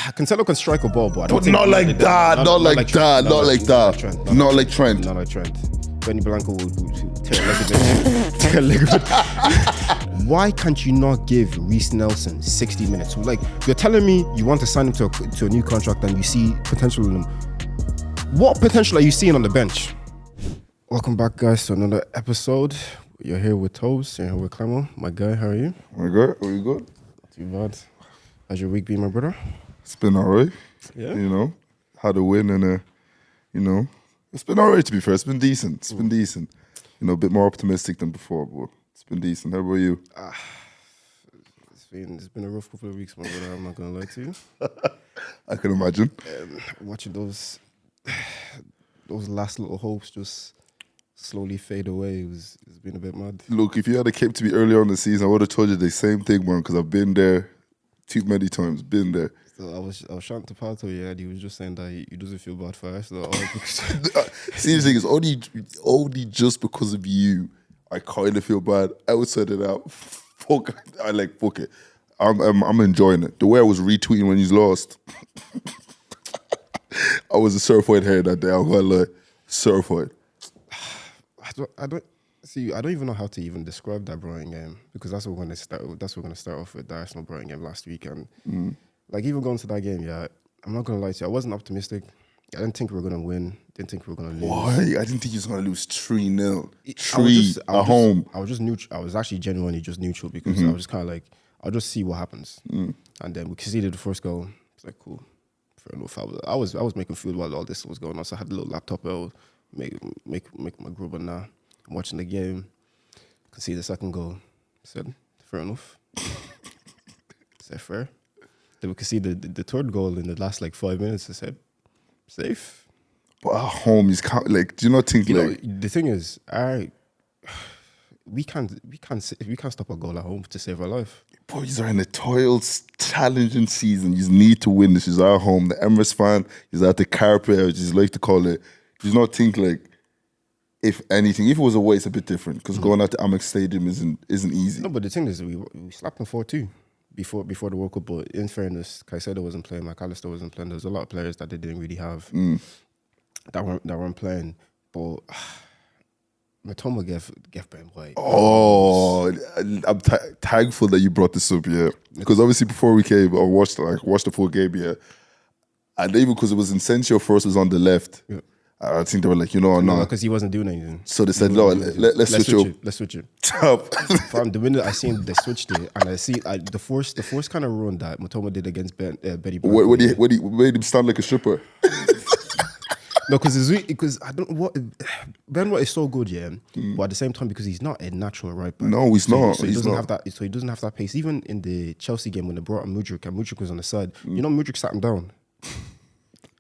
Cancelo can strike a ball, but I don't But think not like that. Not like that. Not like that. Not like Trent. Not like Trent. Benny Blanco would tear a ligament. Why can't you not give Reece Nelson 60 minutes? Like, you're telling me you want to sign him to a new contract and you see potential in him. What potential are you seeing on the bench? Welcome back, guys, to another episode. You're here with TOTS, you're here with Clemo. My guy, how are you? We're good. Are you good? Not too bad. How's your week been, my brother? It's been alright. Yeah. You know, had a win and it's been alright to be fair. It's been decent. It's been decent. You know, a bit more optimistic than before, but it's been decent. How about you? It's been a rough couple of weeks, my brother. I'm not gonna lie to you. I can imagine. Watching those last little hopes just slowly fade away. It's been a bit mad. Look, if you had came to me earlier on the season, I would have told you the same thing, man, because I've been there too many times. Been there. So I was shouting to Pato, and he was just saying that he doesn't feel bad for us. So, Seriously, it's only just because of you. I kind of feel bad. Outside of that, fuck it. I'm enjoying it. The way I was retweeting when he's lost, I was a certified hair that day. I'm gonna lie, certified. I don't even know how to even describe that Brighton game, because that's what we're gonna start off with, the Arsenal Brighton game last week. And like, even going to that game, yeah, I'm not gonna lie to you, I wasn't optimistic. I didn't think we were gonna win. Didn't think we were gonna lose. Why? I didn't think you was gonna lose 3-0. At home. I was just neutral. I was actually genuinely just neutral, because I was just kind of like, I'll just see what happens. And then we conceded the first goal. It's like, cool, fair enough. I was making food while all this was going on. So I had a little laptop out, make my grub on that. I'm watching the game. Concede the second goal. I said, fair enough. Is that fair? Then we conceded the third goal in the last 5 minutes. I said, safe. But at home, he's do you not think the thing is, we can't stop a goal at home to save our life. Boys are in a toils, challenging season. You need to win. This is our home. The Emirates fan is at the carpet, as you like to call it. Do you not think if anything, if it was away, it's a bit different, because going out to Amex Stadium isn't easy. No, but the thing is, we slapped them 4-2 before the World Cup. But in fairness, Caicedo wasn't playing, McAllister wasn't playing. There was a lot of players that they didn't really have that weren't playing. But Matoma gave Ben White. Oh, I'm thankful that you brought this up, yeah. Because obviously before we came, I watched the full game, yeah. And even because it was Incensio first was on the left. Yeah. I think they were like, no, because he wasn't doing anything. So they said, no, let's switch up. Let's switch it. Top. From the minute I seen they switched it, and I see the first kind of run that Matoma did against Betty. When he made him stand like a stripper. No, because I don't what Ben White is so good, yeah. But at the same time, because he's not a natural right back. No, he's not. So he doesn't have that. So he doesn't have that pace. Even in the Chelsea game when they brought on Mudryk, and Mudryk was on the side, Mudryk sat him down.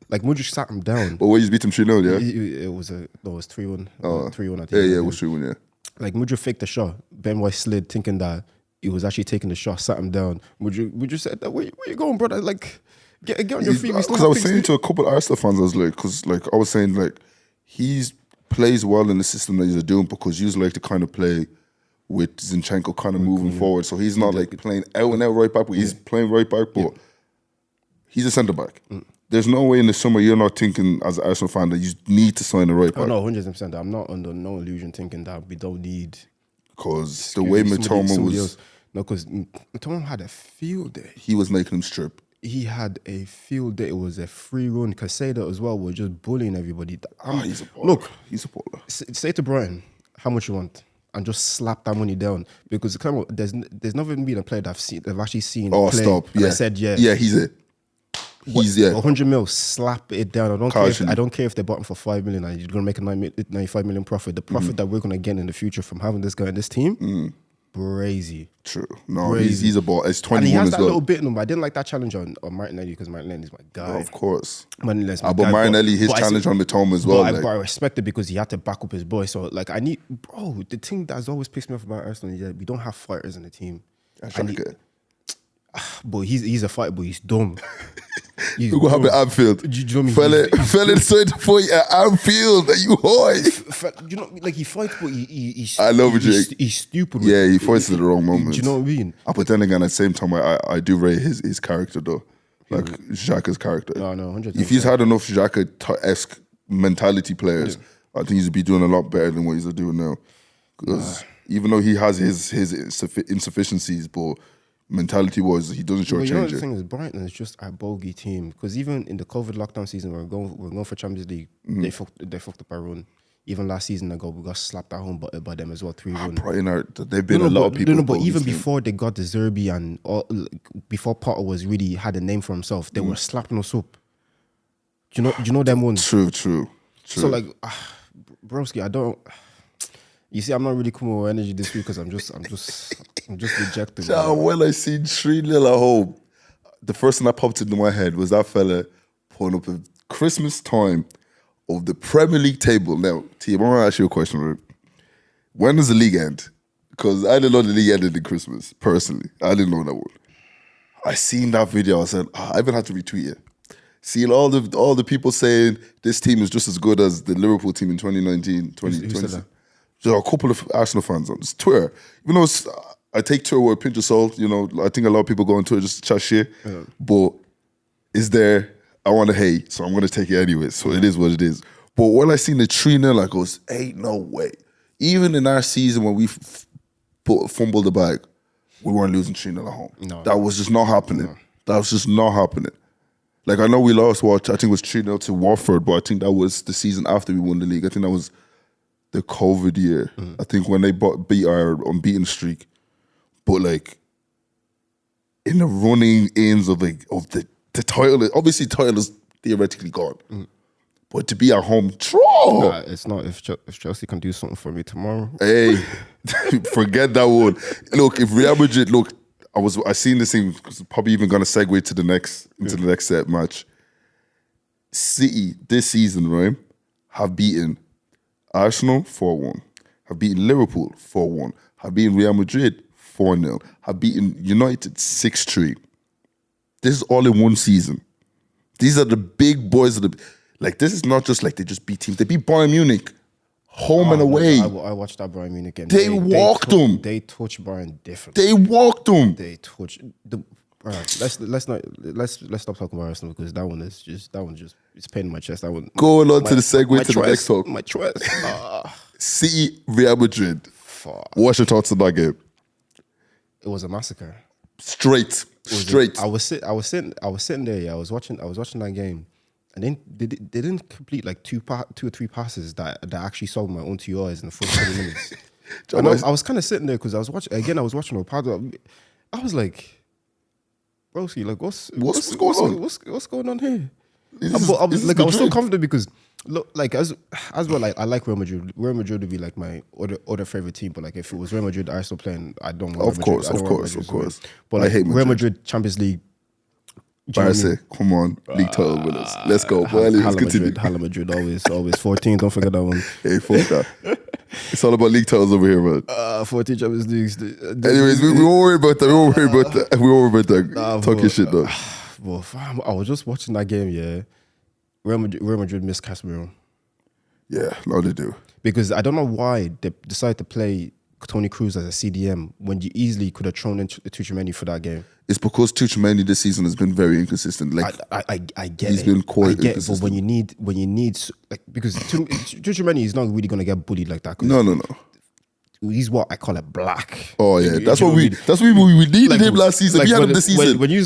Like, Mudryk sat him down. But when you beat him 3-0, yeah? It was 3-1. 3-1, I think. Yeah, it was 3-1, yeah. Like, Mudryk faked the shot. Ben White slid, thinking that he was actually taking the shot, sat him down. Mudryk said, where you going, brother? Like, get on your feet. Because I was saying to a couple of Arsenal fans, I was saying, he plays well in the system that he's doing, because you like to kind of play with Zinchenko kind of moving forward. So he's not playing out and out right back, but he's playing right back, but he's a centre back. There's no way in the summer you're not thinking as an Arsenal fan that you need to sign a right back. Oh, no, 100%. I'm not under no illusion thinking that we don't need. Because the way Matoma was. No, because Matoma had a field day. He was making him strip. He had a field day. It was a free run. Caicedo as well was just bullying everybody. He's a baller. Look, he's a baller. Say to Brian, how much you want? And just slap that money down, because there's never been a player that I've actually seen. Oh, play, stop! Yeah, I said yeah, he's it. He's 100 mil, slap it down. I don't care if they bought him for 5 million and you're gonna make a 95 million profit. The profit that we're gonna get in the future from having this guy in this team, crazy. True. No, crazy. He's a ball. It's 21 and he has as that well. little bit in him. I didn't like that challenge on Martinelli, because Martinelli's my guy. Oh, of course. Martinelli's but Martinelli, his challenge on Matoma as well. But I respect it, because he had to back up his boy. So the thing that's always pissed me off about Arsenal is that we don't have fighters in the team. But he's a fighter, but he's dumb. Look what happened at Anfield. Do you know what I mean? Fell inside the fight at Anfield, and you hoy. You know, he fights, but he's. I love it, Jake. He's stupid. Yeah, he fights at the wrong moment. Do you know what I mean? But then again, at the same time, I do rate his character though. like Xhaka's character. No, 100%. If he's had enough Xhaka-esque mentality players, I think he'd be doing a lot better than what he's doing now. Because even though he has his insufficiencies, but mentality-wise, he doesn't shortchange it. You know the thing is, Brighton is just a bogey team. Because even in the COVID lockdown season, we're going for Champions League. They fucked up our run. Even last season ago, we got slapped at home by them as well, 3-1. Brighton they've been a lot of people. No, but even before they got the Zerbi and before Potter had a name for himself, they were slapping us up. Do you know them ones? True. So like, broski, I don't. You see, I'm not really coming with energy this week because I'm just dejected. When I seen 3-0 at home, the first thing that popped into my head was that fella pulling up at Christmas time of the Premier League table. Now, T, I want to ask you a question, right? When does the league end? Because I didn't know the league ended in Christmas, personally. I didn't know that one. I seen that video, I said, I even had to retweet it. Seeing all the people saying this team is just as good as the Liverpool team in 2019, 2020. There are a couple of Arsenal fans on Twitter. Even though I take Twitter with a pinch of salt, I think a lot of people go on Twitter just to chat shit. Yeah. But I want to hate, so I'm going to take it anyway. So it is what it is. But when I seen the 3-0, I goes, ain't no way. Even in our season when we fumbled the bag, we weren't losing 3-0 at home. No. That was just not happening. No. That was just not happening. Like, I know we lost, I think it was 3-0 to Watford, but I think that was the season after we won the league. I think that was the COVID year. I think when they beat our unbeaten streak. But, like, in the running ins of the title, obviously title is theoretically gone. But to be at home, nah, it's not. If Chelsea can do something for me tomorrow. Hey, forget that one. Look, if Real Madrid, I seen this thing, probably even going to segue to the next set match. City, this season, right, have beaten Arsenal 4-1, have beaten Liverpool 4-1, have beaten Real Madrid 4-0, have beaten United 6-3. This is all in one season. These are the big boys of this is not just like they just beat teams. They beat Bayern Munich home and away. I watched that Bayern Munich game. They walked them. They touched Bayern differently. They walked them. They touched the. All right, let's stop talking about Arsenal because that one is just it's pain in my chest. That one. Going on to the segue to the next talk. My chest. City, Real Madrid. Fuck. What's your thoughts on that game? It was a massacre. Straight. I was sitting there. Yeah, I was watching that game, and then they didn't complete like two or three passes that actually solved my own TOTS in the first 20 minutes. And I was kind of sitting there because I was watching Opado. I was like, broski, like what's going on here? I was so confident because look, like as well, like I like Real Madrid. Real Madrid would be like my other favorite team, but like if it was Real Madrid, Arsenal playing, I don't want Of course. But like, I hate Real Madrid Champions League. Barca, come on, league title winners. Let's go. Let's continue. Hala Madrid, always 14. Don't forget that one. Hey, fuck that. It's all about league titles over here, man. 14 Champions Leagues. Anyways, we won't worry about that. We won't worry about that. Talk your shit, though. Well, I was just watching that game, yeah. Real Madrid missed Casemiro. Yeah, no, they do. Because I don't know why they decided to play Toni Kroos as a CDM when you easily could have thrown in Tuchemeni for that game. It's because Tuchemeni this season has been very inconsistent. Like I get he's been quite inconsistent. But when you need like because Tuchemeni is not really going to get bullied like that. No. He's what I call a black. Oh yeah, that's what we needed him last season. Like, we had him this season. When you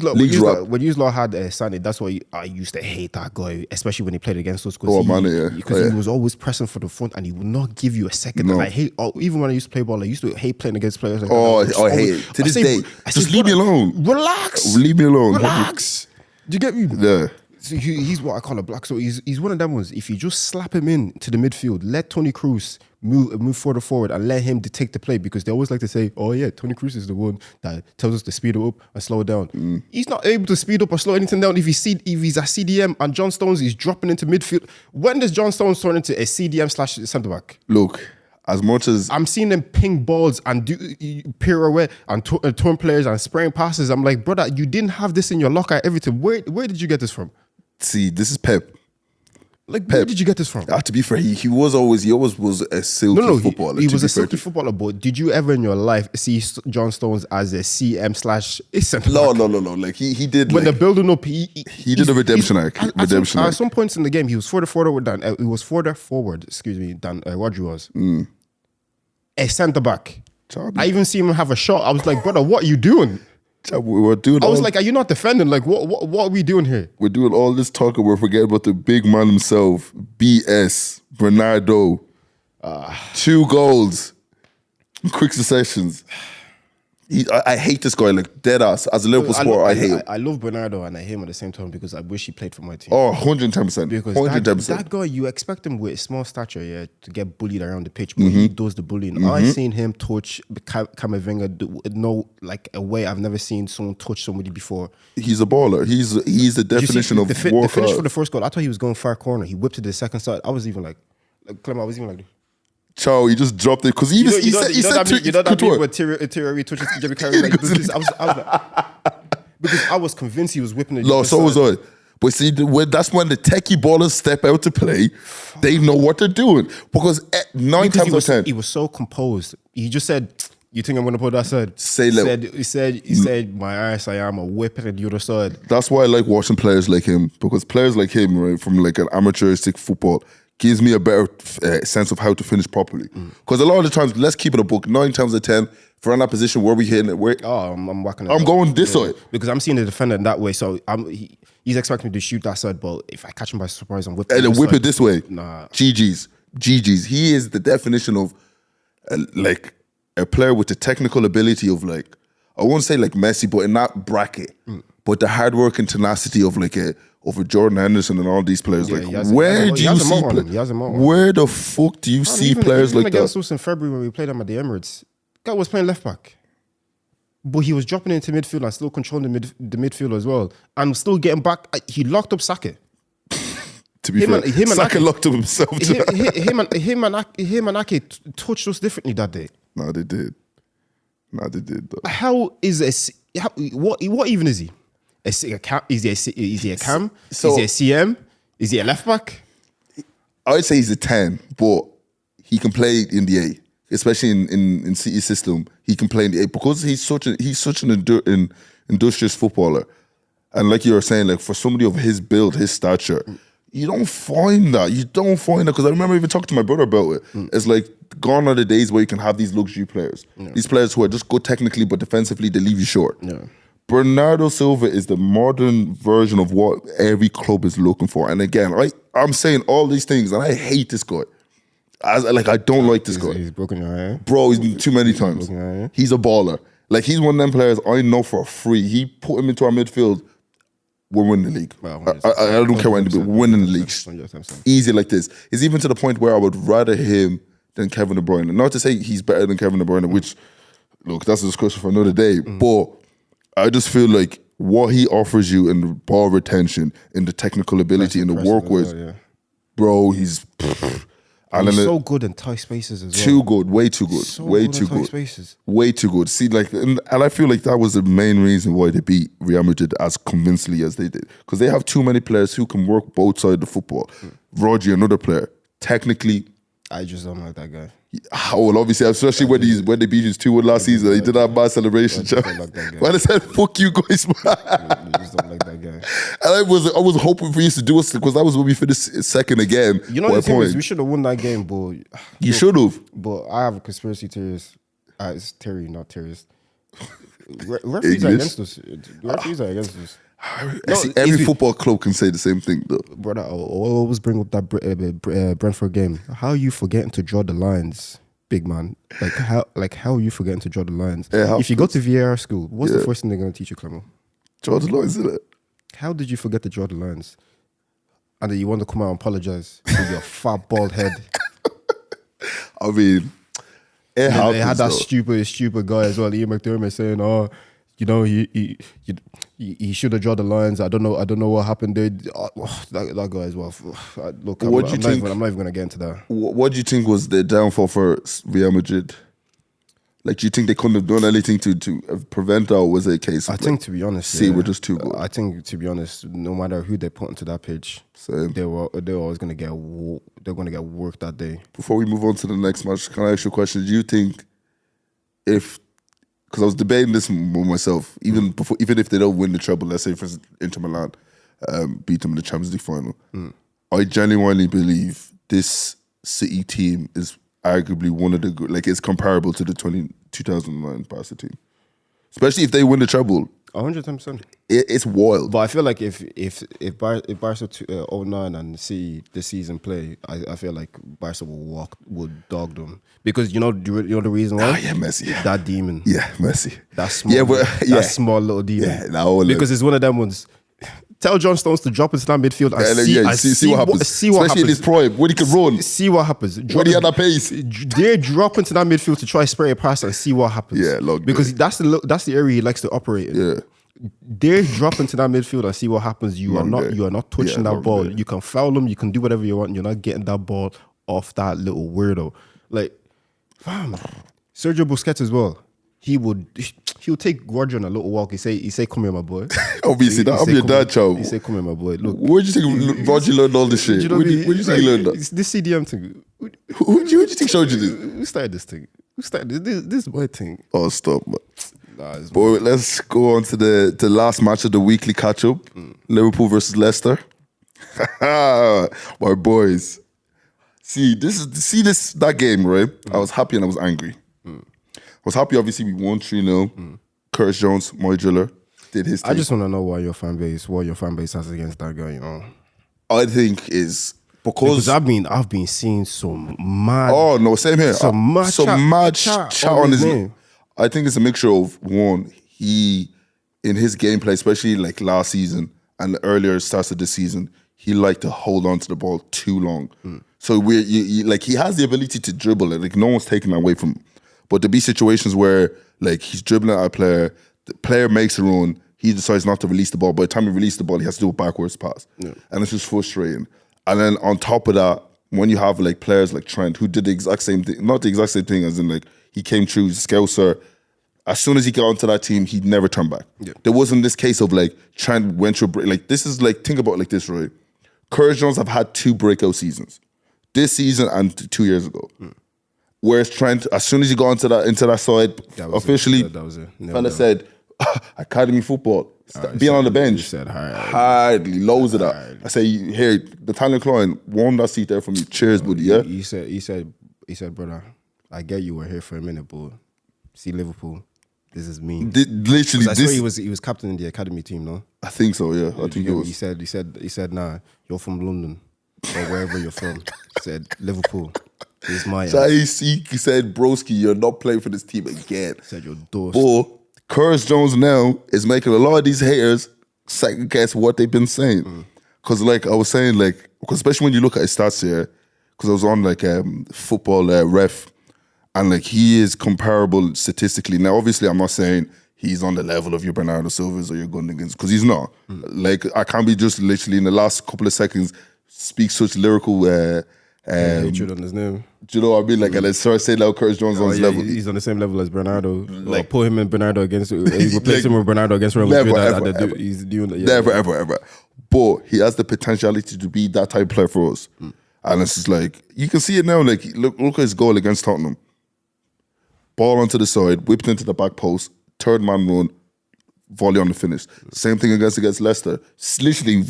had Sane, that's why I used to hate that guy, especially when he played against us. Because he was always pressing for the front and he would not give you a second. No. And I hate even when I used to play ball, I used to hate playing against players. Like I hate it to this day. Just leave me alone. Relax. Leave me alone. Relax. Do you get me? Yeah. So he's what I call a black. So he's one of them ones. If you just slap him in to the midfield, let Toni Kroos move further forward and let him take the play because they always like to say, oh yeah, Toni Kroos is the one that tells us to speed it up and slow it down. He's not able to speed up or slow anything down if he's a CDM and John Stones is dropping into midfield. When does John Stones turn into a CDM / centre back? Look, as much as I'm seeing them ping balls and do pirouette and turn players and spraying passes, I'm like, brother, you didn't have this in your locker, everything. Where did you get this from? See, this is Pep. Like, where did you get this from? To be fair, he always was a silky footballer. He was a silky footballer, but did you ever in your life see John Stones as a CM / centre back? No. Like he did. When they're building up, he did a redemption arc. At some points in the game, he was further forward than Rodri was. A centre back. I even see him have a shot. I was like, brother, what are you doing? We were doing. I was like, are you not defending? Like, what are we doing here? We're doing all this talk and we're forgetting about the big man himself, BS Bernardo. 2 goals, quick successions. I hate this guy, like dead ass. As a Liverpool supporter, I hate him. I love Bernardo and I hate him at the same time because I wish he played for my team. Oh, 110%. Because 110%. that guy, you expect him with a small stature, to get bullied around the pitch, but he does the bullying. I've seen him touch Camavinga like a way I've never seen someone touch somebody before. He's a baller. He's the definition of the finish for the first goal. I thought he was going far corner. He whipped it to the second side. I was even like Clem, I was even like, Chow, he just dropped it because he said that meme where Thierry touches Jimmy Carrey like this. I was like, because I was convinced he was whipping it. No, so was I. But see, that's when the techie ballers step out to play. They know what they're doing because 9 times out of 10, he was so composed. He just said, "You think I'm going to put that side?" He said, "My ass, I am a whip it at the other side." That's why I like watching players like him because players like him, right, from like an amateuristic football, gives me a better sense of how to finish properly. Because a lot of the times, let's keep it a book, 9 times out of 10, if we're in that position, where we hitting it? I'm whacking it. I'm going this side. Because I'm seeing the defender in that way, so he's expecting me to shoot that side, but if I catch him by surprise, I'm whipping and then whip side. it this way. Nah. GG's. He is the definition of like a player with the technical ability of like, I won't say like Messi, but in that bracket, but the hard work and tenacity of like of a Jordan Henderson and all these players. Where the fuck do you see players like that? Against us in February when we played him at the Emirates, guy was playing left back, but he was dropping into midfield and still controlling the midfield as well, and still getting back. He locked up Saka. To be fair, Saka locked up himself. Him and Ake touched us differently that day. No, they did. Though. How is what even is he? Is he a cam? Is he a CM? Is he a left back? I would say he's a 10, but he can play in the 8, especially in City's system. He can play in the 8 because he's such an industrious footballer. And like you were saying, like for somebody of his build, his stature, you don't find that. Because I remember even talking to my brother about it. It's like gone are the days where you can have these luxury players. Yeah. These players who are just good technically, but defensively they leave you short. Yeah. Bernardo Silva is the modern version of what every club is looking for. And again, I'm saying all these things, and I hate this guy. I don't like this guy. He's broken your eye. Bro, he's been too many times. He's a baller. Like, he's one of them players I know for free. He put him into our midfield. We're winning the league. Well, I don't care what anybody. We're winning the league. Easy like this. It's even to the point where I would rather him than Kevin De Bruyne. Not to say he's better than Kevin De Bruyne, which, look, that's a discussion for another day. But I just feel like what he offers you in the ball retention, in the technical ability, in the work with, bro, he's so good in tight spaces as well. Too good, way too good. So way good too in tight good. Spaces. Way too good. See, like, and I feel like that was the main reason why they beat Real Madrid as convincingly as they did. Because they have too many players who can work both sides of the football. Rodri, another player, technically. I just don't like that guy. Well, obviously, especially when they beat us 2-1 last season, he did that bad celebration. When I said "fuck you guys," man. You just don't like that guy. And I was hoping for you to do us because that was when we finished second again. You know the thing is, we should have won that game, but you should have. But I have a conspiracy theorist. It's Terry, not terrorist. Referees are against us. Referees are against us. Every football club can say the same thing, though. Brother, I always bring up that Brentford game. How are you forgetting to draw the lines, big man? How are you forgetting to draw the lines? Yeah, if you go to VAR school, what's the first thing they're going to teach you, Clemo? Draw the lines, isn't it? How did you forget to draw the lines? And then you want to come out and apologize with your fat bald head. I mean, it happens. They had that stupid guy as well, Ian McDermott, saying, "Oh, you know, he should have drawn the lines. I don't know what happened there." That guy as well. Look, I'm not even going to get into that. What do you think was the downfall for Real Madrid? Like, do you think they couldn't have done anything to prevent that, or was it a case of, I think, to be honest, we're just too good? I think, to be honest, no matter who they put into that pitch, they're always going to get work that day. Before we move on to the next match, can I ask you a question? Do you think because I was debating this with myself, even if they don't win the treble, let's say for Inter Milan beat them in the Champions League final, I genuinely believe this City team is arguably one of the good, like it's comparable to the 2009 Barca team, especially if they win the treble. 110%. It's wild. But I feel like if Barca 09 and City this season play, I feel like Barca will dog them, because you know the reason why. Messi. That demon. Yeah, Messi. That small. That small little demon. Yeah, because it's one of them ones. Tell John Stones to drop into that midfield and see what happens. Especially in his prime, when he can run. See what happens. When he had that pace. They drop into that midfield to try spray a pass and see what happens. Yeah, because that's the area he likes to operate in. Yeah. They drop into that midfield and see what happens. You are not touching that ball. Day. You can foul them. You can do whatever you want. You're not getting that ball off that little weirdo. Like, fam, Sergio Busquets as well. He'll take Roger on a little walk. He say, "Come here, my boy." Obviously, I'm your dad, child. He say, "Come here, my boy." Look, where do you think Roger learned all this shit? Where do you think he learned that? This CDM thing. Who do you think showed you this? Who started this thing? Who started this boy thing? Oh, stop, man. Boy, let's go on to the last match of the weekly catch-up. Liverpool versus Leicester. My boys. That game, right? I was happy and I was angry. I was happy, obviously, we won 3-0. Curtis Jones, my driller, did his thing. I just want to know what your fan base has against that guy, you know. I think is because I've been seeing some mad. Oh no, same here. Some mad chat on his name. I think it's a mixture of one. He in his gameplay, especially like last season and the earlier starts of this season, he liked to hold on to the ball too long. So like he has the ability to dribble it. Like no one's taking that away from him. But there be situations where like he's dribbling at a player, the player makes a run, he decides not to release the ball. By the time he releases the ball, he has to do a backwards pass. Yeah. And it's just frustrating. And then on top of that, when you have like players like Trent who did the exact same thing, not the exact same thing as in like he came through Scouser, as soon as he got onto that team, he never turned back. Yeah. There wasn't this case of like Trent went through, like this is like, think about it like this, right? Curtis Jones have had 2 breakout seasons. This season and 2 years ago. Whereas Trent, as soon as he got into that side, officially, fella said, academy football, being on the bench, said hardly, loads of that. I say, here, the talent client, warm that seat there for me. Cheers, buddy, yeah? He said, brother, I get you were here for a minute, but see Liverpool, this is me. Literally, I swear he was captain in the academy team, no? I think so, yeah. I think it was. He said, nah, you're from London or wherever you're from. He said, Liverpool. It's my so he said, broski, you're not playing for this team again. He said, you're dosed. But Curtis Jones now is making a lot of these haters second guess what they've been saying. Because like I was saying, like, because especially when you look at his stats here, because I was on like football ref, and like he is comparable statistically. Now, obviously, I'm not saying he's on the level of your Bernardo Silvas or your Gundigans, because he's not. Like, I can't be just literally in the last couple of seconds speak such lyrical hatred on his name. Do you know what I mean? Like, and I start saying now Curtis Jones on his level. He's on the same level as Bernardo. Like, put him and Bernardo against. He replace him with Bernardo against Real Madrid. Ever. He's doing that. Never, ever. But he has the potentiality to be that type of player for us. And it's just like, you can see it now. Like, look at his goal against Tottenham. Ball onto the side, whipped into the back post, third man run, volley on the finish. Same thing against Leicester. It's literally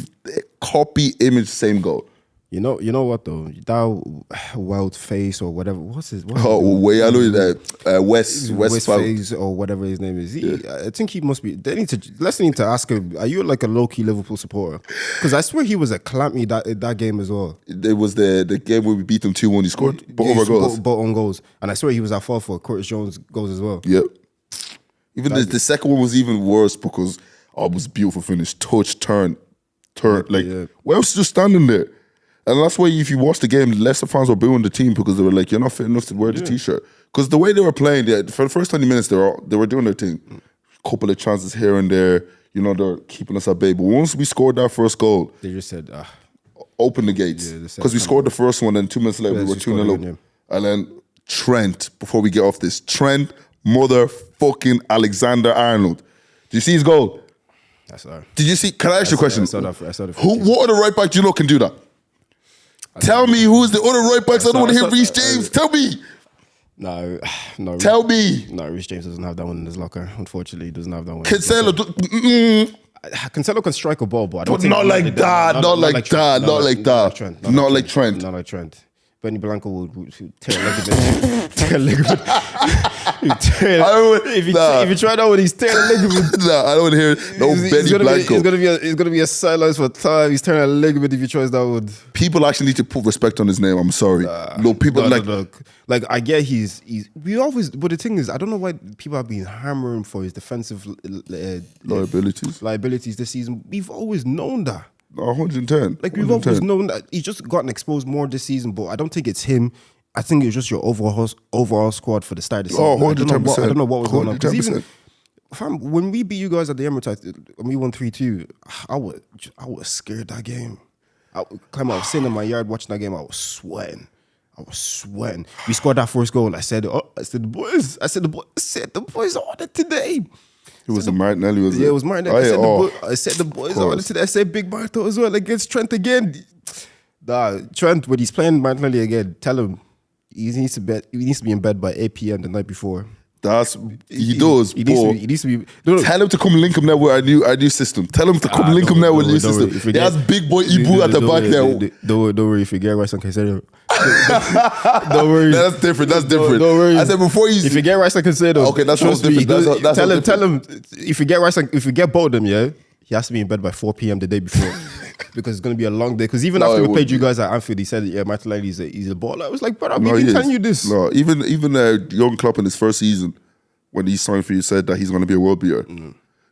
copy image, same goal. You know what though? That wild face or whatever. What's his? I know that West Face or whatever his name is. I think he must be. Let's need to ask him. Are you like a low key Liverpool supporter? Because I swear he was a clammy that game as well. It was the game where we beat them 2-1. He scored both on goals, and I swear he was at fault for Curtis Jones goals as well. Yep. Even the second one was even worse because it was beautiful finish, touch, turn. Like where else just standing there? And that's why if you watch the game, Leicester fans were booing the team because they were like, you're not fit enough to wear the T-shirt. Because the way they were playing, for the first 20 minutes, they were doing their thing. Couple of chances here and there. You know, they're keeping us at bay. But once we scored that first goal, they just said, open the gates. Because we scored the first one and 2 minutes later, we were 2-0 up. And then Trent, before we get off this, Trent motherfucking Alexander-Arnold. Did you see his goal? That's all. Did you see? Can I ask you a question? I saw that. What other right back do you know can do that? Tell me who's the other right backs. I don't want to hear Reece James. Tell me. No. Tell me. No, Reece James doesn't have that one in his locker. Unfortunately, he doesn't have that one. Cancelo can strike a ball, but I don't but think not like that. Not like that. Not like that. Not like Trent. Not like Trent. Benny Blanco would tear a ligament. Tear a ligament. If you try that one, he's tearing a ligament. Nah, I don't want to hear it. No Benny Blanco. It's gonna be a silence for time. He's tearing a ligament if he tries that one. People actually need to put respect on his name. I'm sorry. Like I get he's we always. But the thing is, I don't know why people have been hammering for his defensive liabilities this season. We've always known that. 110. Like we've always known that he's just gotten exposed more this season, but I don't think it's him. I think it's just your overall squad for the start of the season. 110%. I don't know what was going on. Because even when we beat you guys at the Emirates, when we won 3-2, I was scared that game. I was sitting in my yard watching that game. I was sweating. We scored that first goal. I said the boys on it today. It was Martinelli, was it? Yeah, it was Martinelli. I said the boys on it today. I said Big Marto as well against Trent again. Trent, when he's playing Martinelli again, tell him he needs to be in bed by 8 p.m. the night before. He does. He needs to be. Tell him to come link him now with our new system. Tell him to come link him now with new system. He has big boy Ibu at the back now. Don't worry if you get Rice and Caicedo. Don't worry. That's different. Don't worry. I said before if you get Rice and Caicedo, okay, that's what's different. Tell him if you get Rice and if you get both of them, yeah, he has to be in bed by 4 p.m. the day before. Because it's going to be a long day. Because even after we played you guys at Anfield, he said, yeah, Martinelli he's a baller. I was like, but I've been telling you this. No, even young Klopp in his first season, when he signed for you, said that he's going to be a world beater.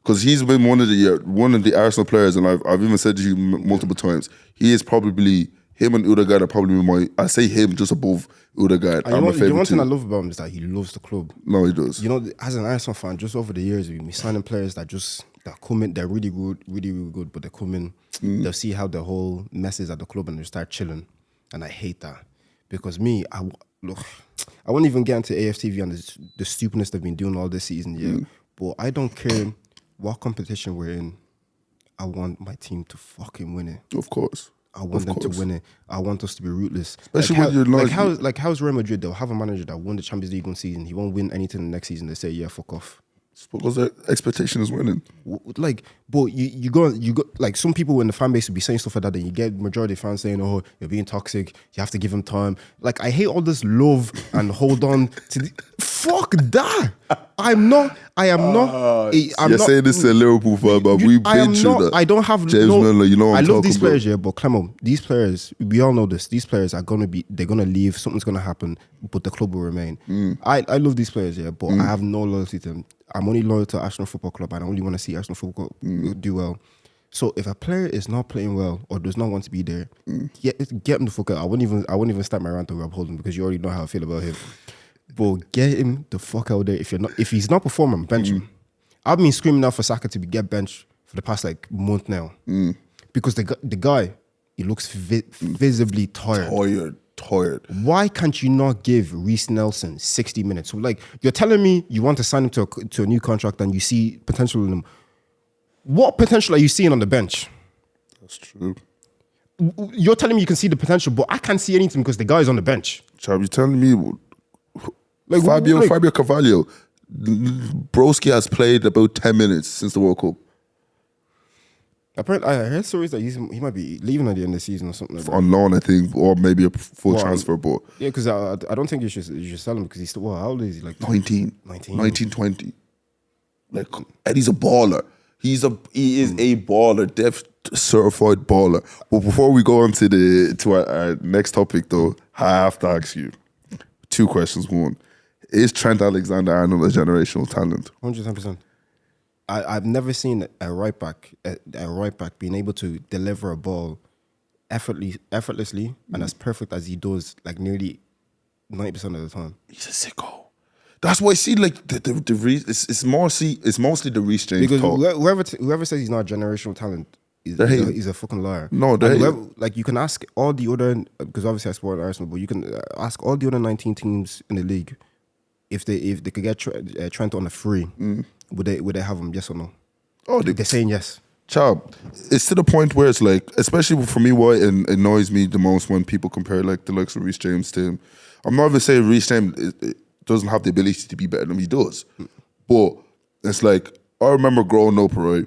Because he's been one of the Arsenal players, and I've even said to you multiple times, he is probably, him and Odegaard are probably I say him just above Odegaard. The one thing I love about him is that he loves the club. No, he does. You know, as an Arsenal fan, just over the years, we signing players that come in, they're really good, really, really good, but they come in, they'll see how the whole mess is at the club and they start chilling. And I hate that. Because I won't even get into AFTV and the stupidness they've been doing all this season, but I don't care what competition we're in. I want my team to fucking win it. Of course. I want them to win it. I want us to be rootless. Especially when you're how's Real Madrid? They'll have a manager that won the Champions League one season. He won't win anything the next season. They say, yeah, fuck off. It's because their expectation is winning. But you go like some people in the fan base will be saying stuff like that. Then you get majority of fans saying, "Oh, you're being toxic. You have to give him time." Like I hate all this love and hold on to. Fuck that! I am not. You're saying this to a Liverpool fan, but we've been through that. I don't have James Milner. You know what I'm I love these about. players, yeah. But come on, these players. We all know this. These players are they're gonna leave. Something's gonna happen, but the club will remain. I love these players, yeah. But I have no loyalty to them. I'm only loyal to Arsenal Football Club. I only want to see Arsenal Football Club do well. So if a player is not playing well or does not want to be there, get him the fuck out. I wouldn't even start my rant to Rob Holding because you already know how I feel about him. But get him the fuck out there. If he's not performing, bench him. I've been screaming out for Saka to get benched for the past month now because the guy he looks visibly tired. Why can't you not give Reece Nelson 60 minutes? So you're telling me you want to sign him to a new contract and you see potential in him. What potential are you seeing on the bench? That's true. You're telling me you can see the potential, but I can't see anything because the guy is on the bench. Chab, you're telling me Fabio Carvalho, Broski has played about 10 minutes since the World Cup. Apparently, I heard stories that he might be leaving at the end of the season or something like that. On loan, I think, or maybe a full transfer. But yeah, because I don't think you should sell him because he's still, how old is he? 19, 20. Eddie's a baller. He is a baller, certified baller. But before we go on to our next topic, though, I have to ask you 2 questions. One, is Trent Alexander-Arnold a generational talent? 110%. I've never seen a right back being able to deliver a ball effortlessly and as perfect as he does, nearly 90% of the time. He's a sicko. That's why I see the Reece. It's mostly the Reece James because talk. whoever says he's not a generational talent he's a fucking liar. No, you can ask all the other, because obviously I support Arsenal, but you can ask all the other 19 teams in the league. if they could get Trent on a free, would they have him? Yes or no? Oh, they're saying yes. Chab, it's to the point where it's like, especially for me, what annoys me the most when people compare like the likes of Reece James to him. I'm not even saying Reece James doesn't have the ability to be better than he does, but it's like I remember growing up, right,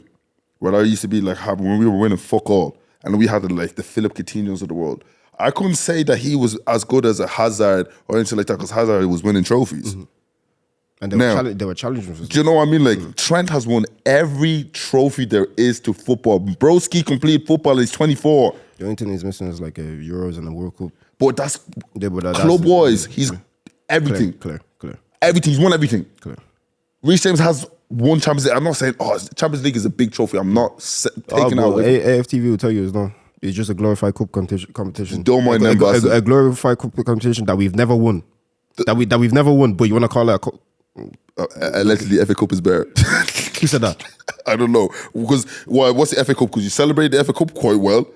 when I used to be like when we were winning fuck all, and we had like the Philip Coutinhos of the world. I couldn't say that he was as good as a Hazard or anything like that because Hazard was winning trophies. And they were challenging. Do you know what I mean? Like Trent has won every trophy there is to football. Broski complete football. He's 24. The only thing he's missing is like a Euros and a World Cup. But that's club-wise. He's everything. Clear. Everything. He's won everything. Clear. Reece James has won Champions League. I'm not saying Champions League is a big trophy. I'm not taking out. AFTV will tell you it's not. It's just a glorified cup competition. Don't mind them. A glorified cup competition that we've never won. That we've never won. But you want to call it a cup? Allegedly, FA Cup is better. Who said that? I don't know. Because what's the FA Cup? Because you celebrate the FA Cup quite well.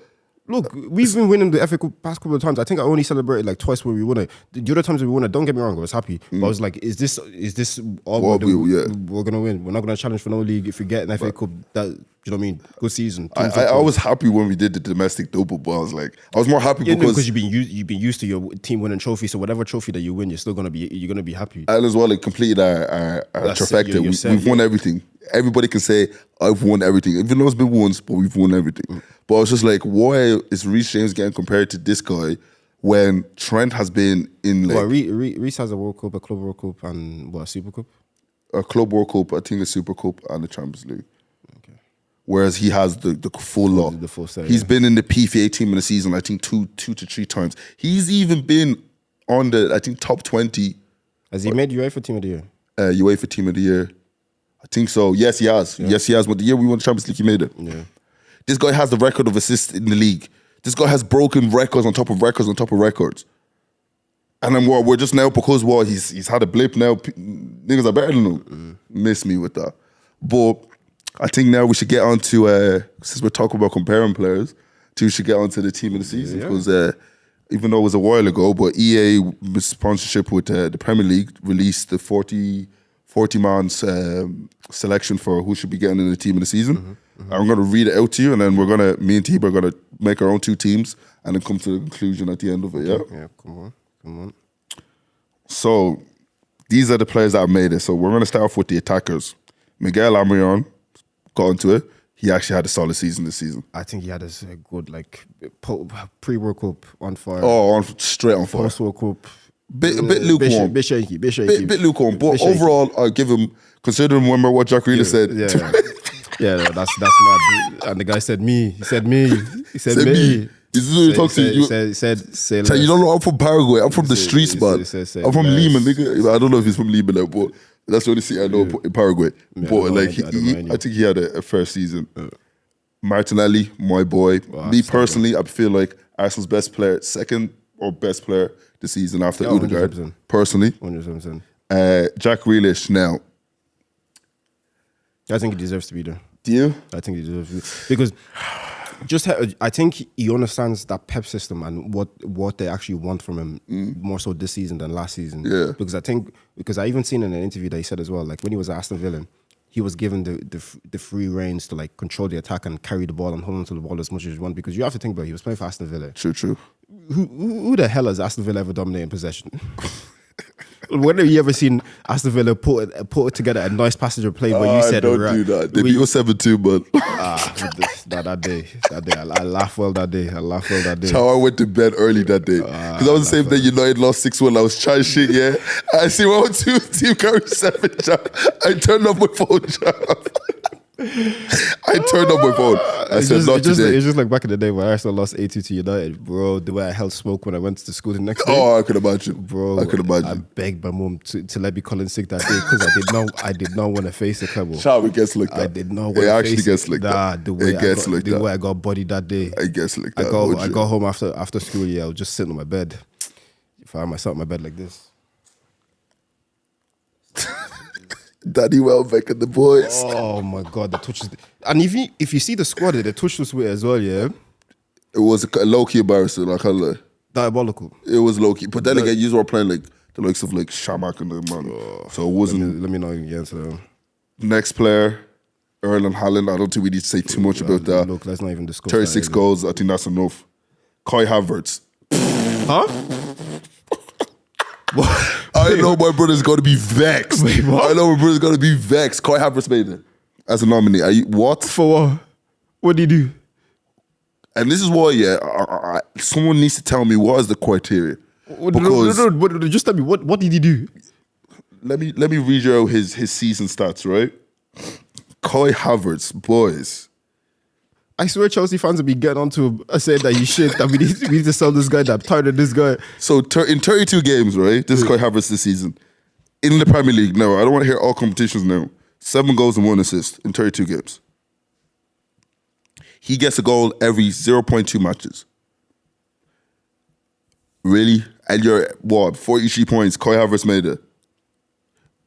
Look, we've been winning the FA Cup past couple of times. I think I only celebrated like twice when we won it. The other times we won it, don't get me wrong, I was happy. But I was like, is this all we're going to win? We're not going to challenge for no league. If we get an FA Cup, you know what I mean? Good season. I was happy when we did the domestic double, but I was more happy because you've been used to your team winning trophies. So whatever trophy that you win, you're gonna be happy. And as well, like completed our trifecta. We've won everything. Everybody can say I've won everything, even though it's been once, but we've won everything. But I was just like, why is Reece James getting compared to this guy when Trent has been in like? Well, Reece has a World Cup, a Club World Cup, and a Super Cup. A Club World Cup, I think a Super Cup, and a Champions League. Whereas he has the full lot. The full set, He's been in the PFA team in the season, I think, two to three times. He's even been on the, I think, top 20. Has he made UEFA Team of the Year? UEFA Team of the Year. I think so. Yes, he has. Yeah. Yes, he has. But the year we won the Champions League, he made it. Yeah. This guy has the record of assists in the league. This guy has broken records on top of records on top of records. And then we're just now, because he's had a blip now, niggas are better than him. Miss me with that. But I think now we should get on to, since we're talking about comparing players, we should get on to the team of the season. Because even though it was a while ago, but EA, with sponsorship with the Premier League, released the 40-man selection for who should be getting in the team of the season. I'm going to read it out to you, and then me and Tiba are going to make our own two teams and then come to the conclusion at the end of it, Yeah, come on. So, these are the players that have made it. So, we're going to start off with the attackers. Miguel Almiron got into it. He actually had a solid season this season. I think he had a good, like, pre-World Cup on fire. Oh, straight on fire. Post-World Cup. Bit lukewarm. Bit shaky. Bit lukewarm. But overall, I give him, considering remember what Jack Reece said. Yeah, that's mad. And the guy said me. He said me. He said me. This is what he talks to you. He said, you don't know, I'm from Paraguay. I'm from the streets, man. I'm from Lima, nigga. I don't know if he's from Lima now, but that's the only city I know in Paraguay. Yeah, but like, I think he had a first season. Martinelli, my boy. Me personally, I feel like Arsenal's best player, second or best player this season after Odegaard. 100%. Personally. 100%. Jack Grealish now. I think he deserves to be there. Do you? I think he deserves to be because I think he understands that Pep system and what they actually want from him more so this season than last season. Yeah. Because I even seen in an interview that he said as well, like when he was at Aston Villa, he was given the free reins to like control the attack and carry the ball and hold on to the ball as much as you want. Because you have to think about it, he was playing for Aston Villa. True. Who the hell has Aston Villa ever dominated possession? When have you ever seen Aston Villa put it together a nice passage of play where you said don't do that. They beat 7-2, but that day, I laughed well that day. That's how I went to bed early that day. Because I was the same day United lost 6-1. I was trying shit, yeah. I see 1-2 team carry 7 job. I turned off my phone job. I turned off my phone. I said, not today. It's just like back in the day when Arsenal lost 8-2 to United, bro. The way I held smoke when I went to school the next day. Oh, I could imagine, bro. I begged my mom to let me call in sick that day because I did not want to face the treble. Child, it gets like that. I did not want to face it. It actually gets like that. The way I got bodied that day. It gets like that. I got home after school. Yeah, I was just sitting on my bed. If I had myself on my bed like this. Danny Welbeck and the boys. Oh my God, the touches. And if you see the squad, the touch was with as well, yeah. It was a low-key embarrassing, I can't lie. Diabolical. It was low-key. But then again, you were playing like the likes of like Shamak and them, man. So it wasn't. Let me not even get into them. Next player, Erling Haaland. I don't think we need to say too much about that. Look, let's not even discuss 36 that, goals. I think that's enough. Kai Havertz. Huh? I know my brother's going to be vexed. Wait, what? I know my brother's going to be vexed. Kai Havertz made it as a nominee. Are you what? For what? What did he do? And this is why, someone needs to tell me what is the criteria. Because No, just tell me what did he do? let me read you out his season stats, right? Kai Havertz, boys. I swear Chelsea fans will be getting onto him saying that he's shit, that we need to sell this guy, that I'm tired of this guy. So in 32 games, right? This is Kai Havertz this season. In the Premier League, no, I don't want to hear all competitions now. 7 goals and 1 assist in 32 games. He gets a goal every 0.2 matches. Really? And you're, 43 points, Kai Havertz made it.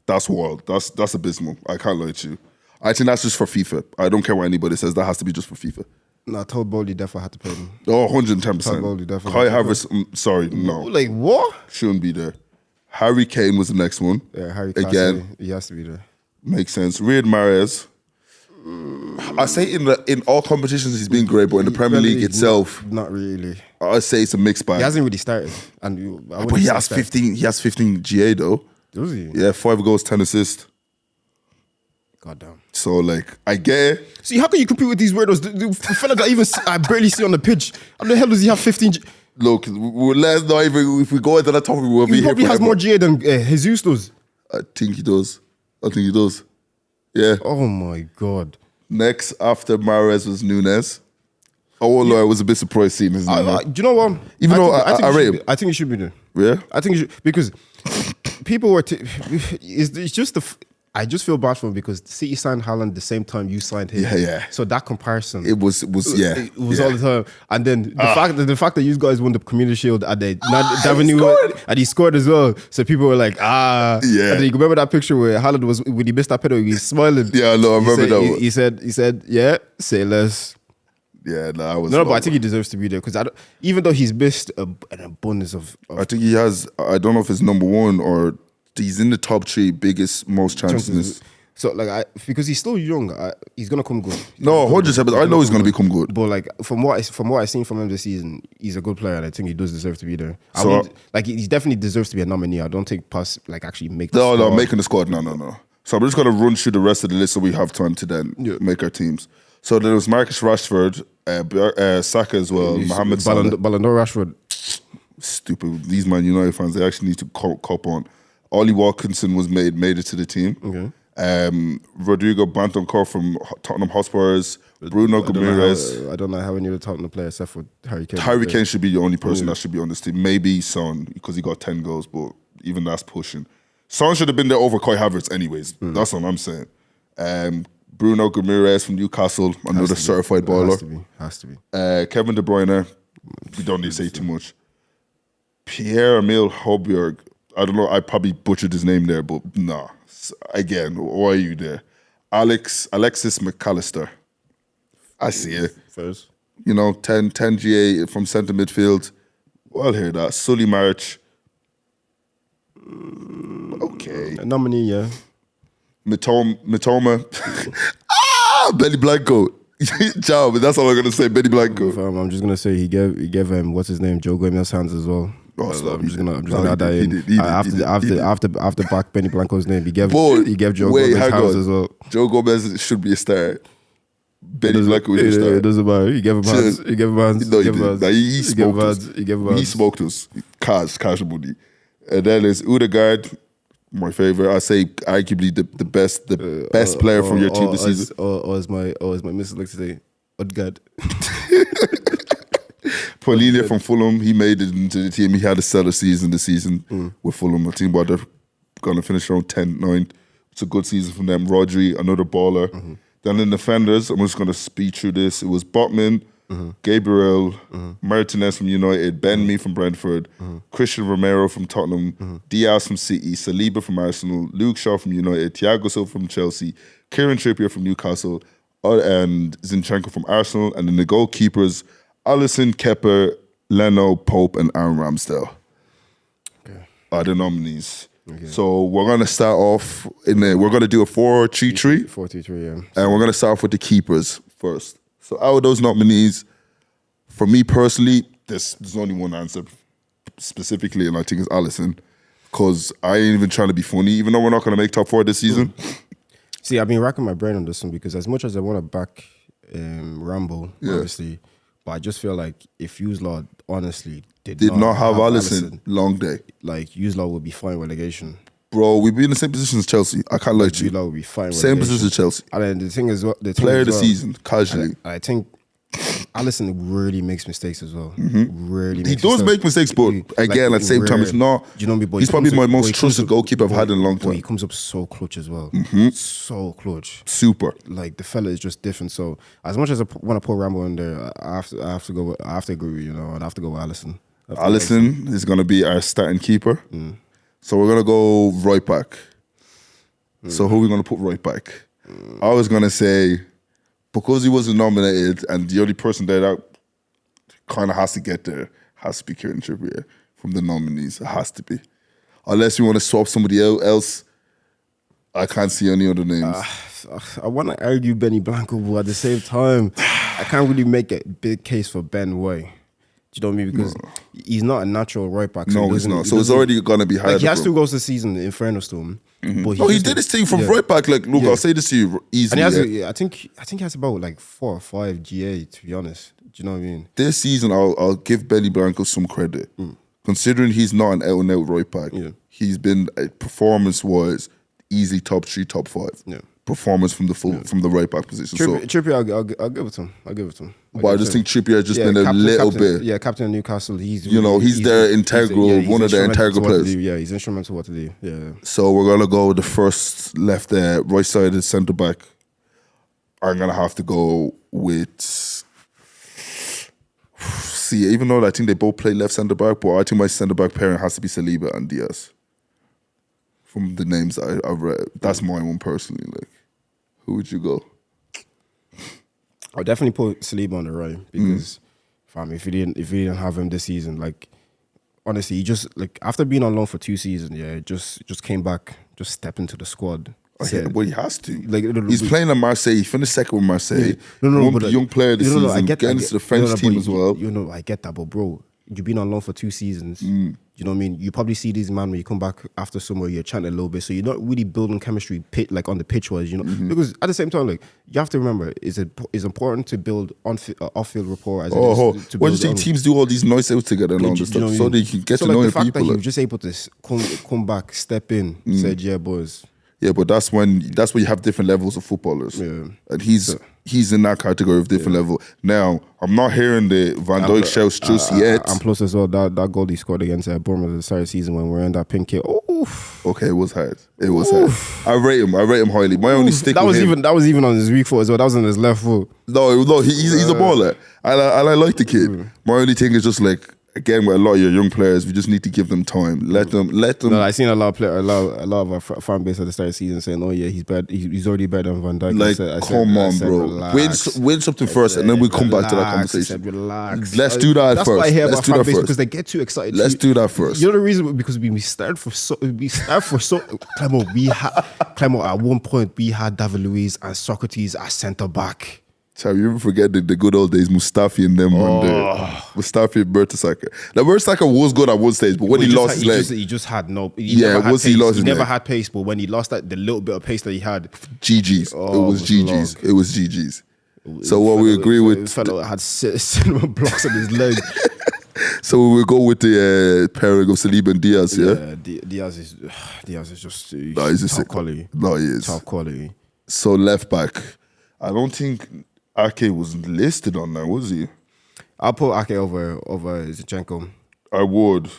That's wild. That's abysmal. I can't lie to you. I think that's just for FIFA. I don't care what anybody says. That has to be just for FIFA. No, I told Bowley definitely had to pay him. Oh, 110%. Bowley definitely Kai had to Havertz, sorry, no. Like, what? Shouldn't be there. Harry Kane was the next one. Yeah, Harry Again. Kane, he has to be there. Makes sense. Riyad Mahrez. I say in all competitions he's been great, but in the Premier League itself, not really. I say it's a mixed bag. He hasn't really started, and But he has 15. He has 15 GA though. Does he? Yeah, 5 goals, 10 assists. Goddamn. So like, I get it. See, how can you compete with these weirdos? The fella that even I barely see on the pitch. How the hell does he have 15? Look, let's not even, if we go into that topic, we'll be He here probably has forever. more GA than Jesus does. I think he does. Yeah. Oh my God. Next after Mahrez was Nunes. Oh, Lord, I was a bit surprised seeing his name. Do you know what? Even though I rate him. I think he should be there. Yeah? I think he should, because people were. It's just I just feel bad for him because City signed Haaland the same time you signed him. Yeah. So that comparison. It was yeah. It was all the time. And then the fact that you guys won the Community Shield and they and he scored as well. So people were like, Yeah. And then you remember that picture where Haaland was, when he missed that penalty, he was smiling. Yeah, no, I remember that one. He said, yeah, say less. Yeah, no, I was. No, but I think he deserves to be there because even though he's missed an abundance of I think he has. I don't know if it's number 1 or he's in the top 3 biggest most chances. So like because he's still young, he's gonna come good. No, 100%. But I know he's gonna become good. But like from what I've seen from him this season, he's a good player, and I think he does deserve to be there. So he definitely deserves to be a nominee. I don't think actually make. No, making the squad. No. So I'm just gonna run through the rest of the list so we have time to then make our teams. So there was Marcus Rashford, Saka as well, Mohamed Salah. Ballon d'Or Rashford. Stupid. These Man United fans, they actually need to cop on. Ollie Watkinson was made it to the team. Okay. Rodrigo Bentancur from Tottenham Hotspurs. Bruno Guimaraes. I don't know how any of the Tottenham players except for Harry Kane. Harry Kane should be the only person that should be on this team. Maybe Son, because he got 10 goals, but even that's pushing. Son should have been there over Kai Havertz anyways. That's what I'm saying. Bruno Guimaraes from Newcastle, another certified baller. Has to be. Kevin De Bruyne, we don't need to say too much. Pierre-Emile Højbjerg, I don't know, I probably butchered his name there, but nah. Again, why are you there? Alexis McAllister. I see it. First. 10 GA from centre midfield. Well, I'll hear that. Sully March. Okay. A nominee, yeah. Mitoma. Benny Blanco. Ciao, but that's all I'm gonna say. Benny Blanco. I'm just gonna say he gave him what's his name, Joe Gomez hands as well. Oh, stop. I'm just gonna add that in. After back Benny Blanco's name, he gave Joe Gomez hands as well. Joe Gomez should be a star. Benny Blanco is a star. It doesn't matter. He gave him hands. He gave him hands. No, he didn't. He smoked us. He gave him hands. He smoked us. Cash money. And then there's Odegaard, my favorite. I say arguably the best player from your team this season. As my missus likes to say, Odegaard. Paulinho from Fulham, he made it into the team. He had a stellar season this season with Fulham. I think they're going to finish around 10-9. It's a good season from them. Rodri, another baller. Then in defenders, I'm just going to speed through this. It was Botman, Gabriel, Martinez from United, Ben Mee from Brentford, Christian Romero from Tottenham, Diaz from City, Saliba from Arsenal, Luke Shaw from United, Thiago Silva from Chelsea, Kieran Trippier from Newcastle, and Zinchenko from Arsenal. And then the goalkeepers, Alisson, Kepa, Leno, Pope, and Aaron Ramsdale. Okay. are the nominees. Okay. So we're gonna start off we're gonna do a 4-3-3. 4-3-3, yeah. And we're gonna start off with the keepers first. So out of those nominees, for me personally, there's only one answer specifically, and I think it's Alisson. Because I ain't even trying to be funny, even though we're not gonna make top 4 this season. See, I've been racking my brain on this one because as much as I want to back Rambo, obviously, but I just feel like if Uslaw honestly did not have Alisson, long day. like Uslaw would be fine relegation. Bro, we'd be in the same position as Chelsea. I can't lie to you. Uslaw would be fine Same relegation. position as Chelsea. And then the thing is, Player of the season, casually. I think Alisson really makes mistakes as well. Really, He does make mistakes, but again, at the same time, it's not. Do you know me? But he's probably my most trusted goalkeeper I've had in a long time. He comes up so clutch as well. So clutch. Super. Like the fella is just different. So as much as I want to put Rambo in there, I have to agree with, and I have to go with Alisson. Alisson is going to be our starting keeper. So we're going to go right back. So who are we going to put right back? I was going to say, because he wasn't nominated and the only person there that kind of has to get there has to be Kieran Trippier from the nominees. It has to be. Unless you want to swap somebody else, I can't see any other names. I want to argue Benny Blanco, but at the same time, I can't really make a big case for Ben Way. Do you know what I mean? Because he's not a natural right back. So he's not. So it's already going to be hard. Like he has 2 goals this season, in fairness to him. But he did his thing from right back. Like, look, I'll say this to you easily. And he has, I think he has about like 4 or 5 GA, to be honest. Do you know what I mean? This season, I'll give Benny Blanco some credit. Considering he's not an out-and-out right back, he's been, performance-wise, easily top 3, top 5. Yeah. Performance from the right back position. Trippier, I'll give it to him. But I just think Trippier has just been a little bit. Yeah, captain of Newcastle. He's their integral, one of their integral players. Yeah, he's instrumental what to do. Yeah. So we're gonna go with the first left there, right sided centre back. I'm gonna have to go with. See, even though I think they both play left centre back, but I think my centre back pairing has to be Saliba and Diaz. From the names I've read, that's my one personally. Like, who would you go? I'll definitely put Saliba on the right because, fam, if we didn't have him this season, like, honestly, he just like after being on loan for 2 seasons, just came back, just stepped into the squad. Well, he has to. Like, he's playing at Marseille. He finised second with Marseille. But young player this season. I get into the French team as well. I get that, but bro, you've been on loan for 2 seasons. You know what I mean? You probably see these man when you come back after somewhere, you're chatting a little bit, so you're not really building chemistry like on the pitch wise, because at the same time, like you have to remember, it's important to build off-field rapport. Why do you think teams do all these nice outs together and all this stuff, so they can get to know the your fact people? That he was just able to come back, step in, said, "Yeah, boys." Yeah, but that's when you have different levels of footballers. Yeah. And he's in that category of different level. Now, I'm not hearing the Van Dijk shouts just yet. And plus as well, that goal he scored against Bournemouth at the start of the season when we were in that pink kit. Oof. Okay, it was hard. Hard. I rate him highly. My only stick that with was him, that was even on his weak foot as well. That was on his left foot. No, he's a baller. And I like the kid. My only thing is just like, again, with a lot of your young players, we just need to give them time. Let them. No, I've seen a lot of our fan base at the start of the season saying, "Oh yeah, he's bad. He's already better than Van Dijk." Like, come on, bro. Win something first, and then we come back to that conversation. Relax. Let's do that That's first. Why I hear Let's about do fan that base first because they get too excited. Let's do that first. You know the reason? Because we start for so. Clemo, at one point we had David Luiz and Socrates as centre back. So you ever forget the good old days, Mustafi and them Mustafi and Mertesacker. Now Mertesacker was good at one stage, but when he lost his leg, he just had no. He lost his leg. He never had pace, but when he lost the little bit of pace that he had, GG's. It was GG's. It was GG's. So what we agree with, the fellow had cinnamon blocks on his leg. So we will go with the pairing of Saliba and Diaz. Yeah, Diaz is just he's top quality. No, he is top quality. So left back, I don't think Ake was listed on there, was he? I'll put Ake over Zinchenko. I would.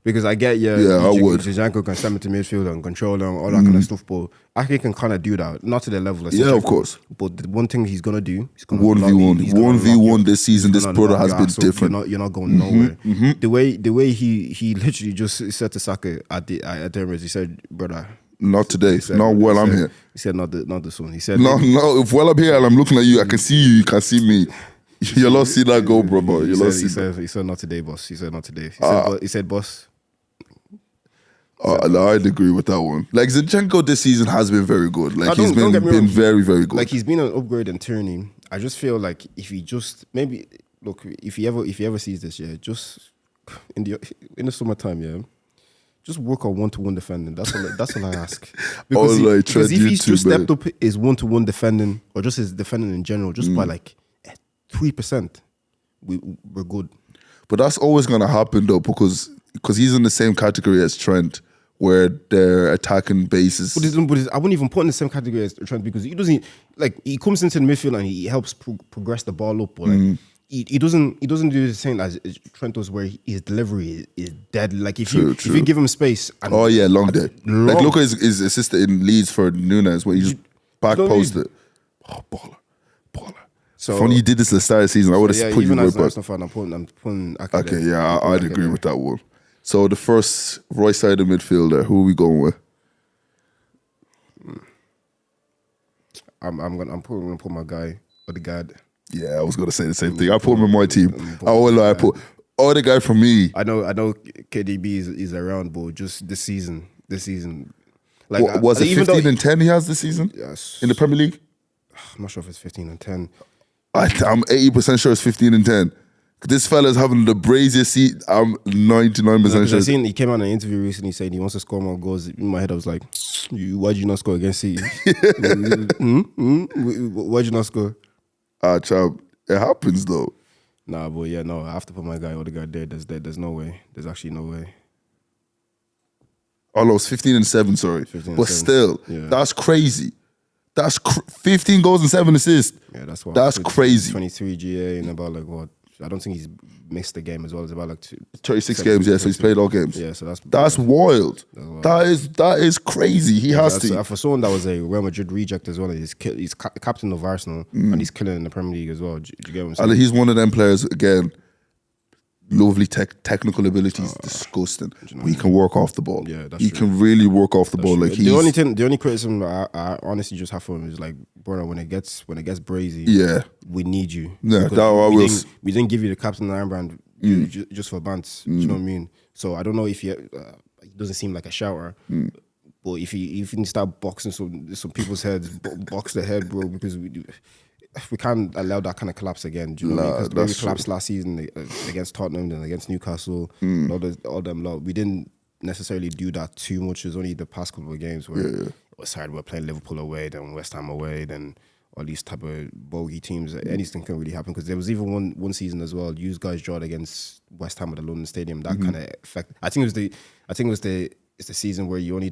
Because I get I would. Zinchenko can step into midfield and control them, all that kind of stuff, but Ake can kind of do that. Not to the level of Zinchenko, of course. But the one thing he's going to do, he's going 1v1. 1v1 this season, this brother has been different. You're not going nowhere. The way he literally just said to Saka at the Emirates, he said, brother, not today. I'm here. He said, not this one. He said, no. If while I'm here and I'm looking at you, I can see you. You can see me. You'll not see that goal, bro. He said, not today, boss. He said, not today. He said, boss. No, I'd agree with that one. Like Zinchenko this season has been very good. Like he's don't get me wrong. been very, very good. Like he's been an upgrade in Tierney. I just feel like if he just maybe look if he ever sees this, yeah, just in the summertime, yeah, just work on 1-to-1 defending. That's all I ask. Because, because if he's just stepped up his 1-to-1 defending or just his defending in general, just by like 3%, we're good. But that's always gonna happen though, because he's in the same category as Trent, where their attacking bases. But I wouldn't even put in the same category as Trent because he doesn't like he comes into the midfield and he helps progress the ball up, but like he doesn't do the same as Trent does, where his delivery is dead. Like if you give him space. And, long day. Like look at his assistant in Leeds for Nunes, where he just back posted. Oh, baller. So funny you did this at the start of the season. I would have put you right back. I'm putting okay, yeah, I'd agree with that one. So the first right-sided midfielder, who are we going with? I'm gonna put my guy Odegaard. Yeah, I was gonna say the same thing. I put him in my team. I won't lie. I put Odegaard for me. I know KDB is around, but just this season, like was it 15 and 10 he has this season? Yes, in the Premier League. I'm not sure if it's 15 and 10. I'm 80% sure it's 15 and 10. This fella's having the braziest seat. I'm 99% sure. I seen he came out in an interview recently saying he wants to score more goals. In my head, I was like, why'd you not score against City? Why'd you not score? Chab, it happens though. Nah, but yeah, no, I have to put my guy Odegaard there. There's no way. There's actually no way. Oh no, it's 15 and 7, sorry. 15 but 7. Still, that's crazy. That's 15 goals and 7 assists. Yeah, that's what. That's crazy. 23 GA and about like what? I don't think he's missed the game as well. It's about like 36 games. Yeah, so he's played all games. Yeah, so that's wild. That is crazy. He has to. For someone that was a Real Madrid reject as well, he's captain of Arsenal and he's killing in the Premier League as well. Do you get what I'm saying? And he's one of them players again. Lovely technical abilities, disgusting. But he can work off the ball. Yeah, that's he true. can really work off the ball. Like the only criticism I honestly just have for him is like, bro, when it gets brazy, we need you. Yeah, we didn't give you the captain armband just for bants. Do you know what I mean? So I don't know if he doesn't seem like a shouter. But if he can start boxing some people's heads, box the head, bro, because we can't allow that kind of collapse again. Do you know what I mean? Because we collapsed last season against Tottenham and against Newcastle, all them lot. We didn't necessarily do that too much. It was only the past couple of games where it was hard. We're playing Liverpool away, then West Ham away, then all these type of bogey teams. Anything can really happen because there was even one season as well. You guys drawed against West Ham at the London Stadium. That kind of effect. I think it was the season where you only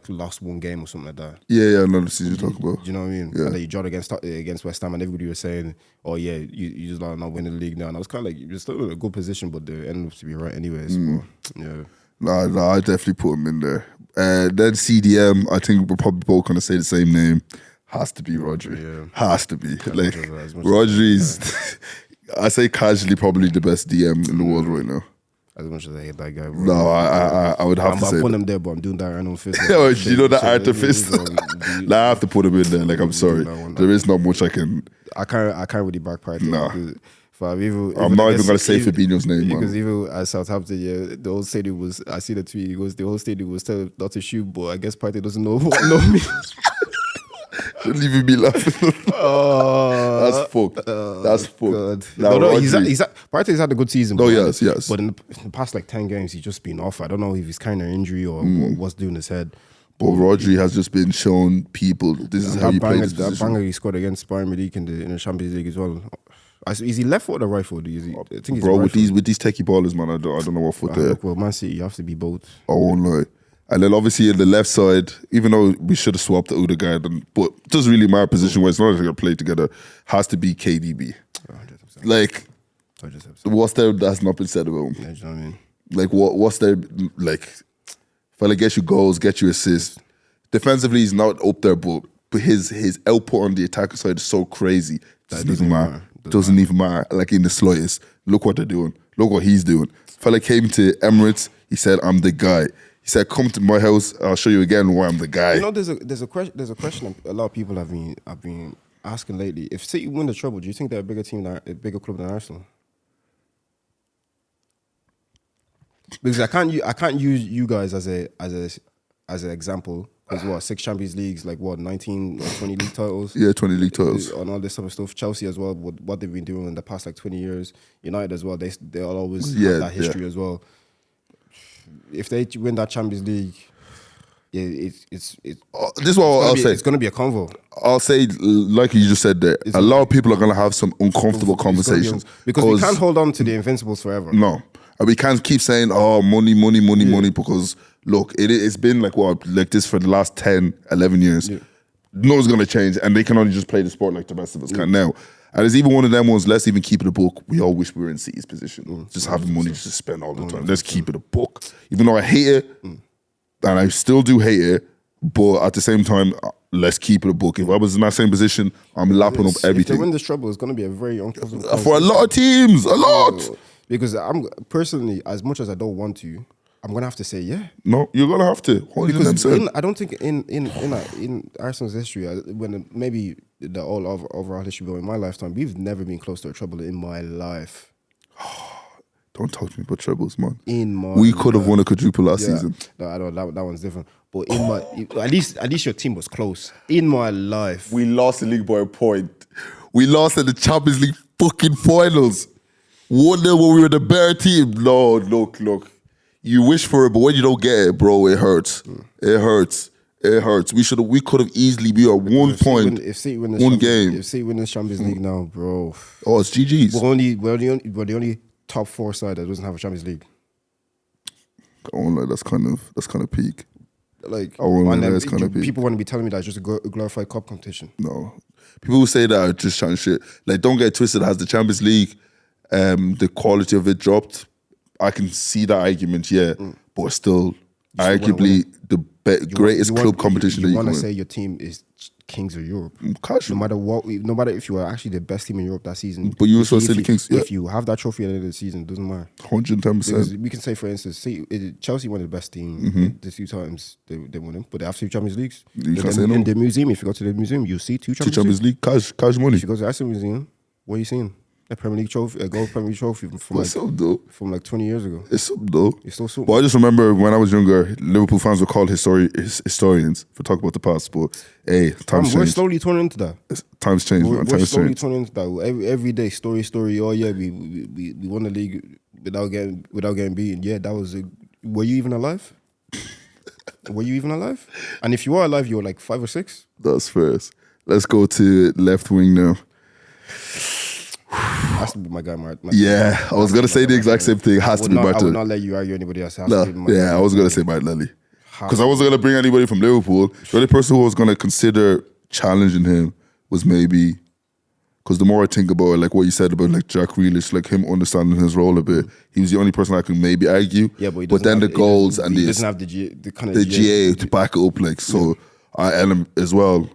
lost one game or something like that. Yeah, another season you're talking about. Do you know what I mean? Yeah. And you drawed against West Ham and everybody was saying, oh yeah, you just not winning the league now. And I was kind of like, you're still in a good position, but they ended up to be right anyways. But, yeah. Nah, I definitely put him in there. Then CDM, I think we're probably both going to say the same name. Has to be Rodri. Yeah. Has to be. Like, Rodri's, I say casually probably the best DM in the world right now. As much as I hate that guy, bro. No, I would have to say. I'm putting him there, but I'm doing that random fist. You know that artifice? I have to put him in there. Like, I'm sorry. There is not much I can. I can't really backpart. Nah. I'm not even going to say Fabinho's name, man. Because even at Southampton, the whole stadium was, I see the tweet, he goes, the whole stadium was telling not to shoot, but I guess Partey doesn't know me. Shouldn't even be laughing. That's fucked. That's fucked. Partey's had a good season. Yes. But in the past like 10 games, he's just been off. I don't know if he's kind of injury or what's doing his head. But Rodri has just been shown people, this is how you play this position. That banger he scored against Bayern Munich in the Champions League as well. Is he left foot or right foot? I think he's bro, right with these techie ballers, man, I don't know what foot they're. Well, Man City, you have to be both. I won't lie. And then obviously in the left side, even though we should have swapped the Odegaard, but it doesn't really matter position where it's not like they're going to play together, has to be KDB. 100%. Like, 100%. What's there that's not been said about him? Yeah, do you know what I mean? Like, what's there, like, fella gets you goals, get you assists. Defensively, he's not up there, but his output on the attacker side is so crazy. Doesn't even matter. Doesn't even matter, like in the slightest. Look what they're doing. Look what he's doing. Fella came to Emirates, he said, I'm the guy. He said, "Come to my house. I'll show you again why I'm the guy." You know, there's a question a lot of people have been asking lately. If City win the treble, do you think they're a bigger team, a bigger club than Arsenal? Because I can't use you guys as an example. Because what, 6 Champions Leagues, like what, 19 or 20 league titles? Yeah, 20 league titles. And all this type of stuff. Chelsea as well, what they've been doing in the past like 20 years. United as well, they'll always have that history as well. If they win that Champions League, yeah, this is what I'll say. It's going to be a convo. I'll say, like you just said there, a lot of people are going to have some uncomfortable conversations. Because we can't hold on to the Invincibles forever. No. And we can't keep saying, oh, money, because, look, it's been like this for the last 10, 11 years. Yeah. No one's going to change, and they can only just play the sport like the rest of us can now. And it's even one of them ones, let's even keep it a book. We all wish we were in City's position. Just having money just to spend all the time. Let's keep it a book. Even though I hate it, and I still do hate it, but at the same time, let's keep it a book. If I was in that same position, I'm lapping up everything. If they win this trouble, it's going to be a very uncomfortable for a lot of teams, a lot. Because I'm personally, as much as I don't want to, I'm gonna have to say yeah. No, you're gonna have to. Because I don't think in Arsenal's history, when maybe the overall history in my lifetime, we've never been close to a treble in my life. Don't talk to me about trebles, man. We could have won a quadruple last season. No, I don't. That one's different. But at least your team was close. In my life, we lost the league by a point. We lost in the Champions League fucking finals. 1-0 when we were the better team. No, look. You wish for it, but when you don't get it, bro, it hurts. It hurts. We could have easily been at 1 point, one game. If City win this Champions League now, bro. Oh, it's GG's. We're the only top 4 side that doesn't have a Champions League. That's kind of peak. Like, that's kind of peak. People want to be telling me that it's just a glorified cup competition. No, people who say that are just trying shit. Like, don't get twisted. Has the Champions League, the quality of it dropped? I can see that argument, but still, arguably the greatest club competition that you can win. You want to say your team is kings of Europe. Casual. No matter if you are actually the best team in Europe that season. But you also say the kings. If you have that trophy at the end of the season, it doesn't matter. 110%. We can say, for instance, Chelsea won the best team the 2 times they won it, but they have 2 Champions Leagues. You can't say no. In the museum, if you go to the museum, you'll see 2 Champions League. Cash money. If you go to the Arsenal Museum, what are you seeing? A Premier League trophy, a gold Premier League trophy from like 20 years ago. It's up though. It's still something. But I just remember when I was younger, Liverpool fans were called historians for talking about the past. But hey, times change. We're slowly turning into that. Times change, man. We're slowly turning into that. Every day, story. Oh yeah, we won the league without getting beaten. Yeah, that was. Were you even alive? Were you even alive? And if you were alive, you were like 5 or 6. That's first. Let's go to left wing now. Has to be my guy, Martin. Yeah, I was going to say the exact same thing. Has to be Martin. I would not let you argue anybody else. I was going to say Martinelli. Because I wasn't going to bring anybody from Liverpool. The only person who was going to consider challenging him was maybe, because the more I think about it, like what you said about like Jack Grealish, like him understanding his role a bit, he was the only person I could maybe argue. Yeah, but then the goals and he doesn't have the kind of GA to back it up. Like, so I as well.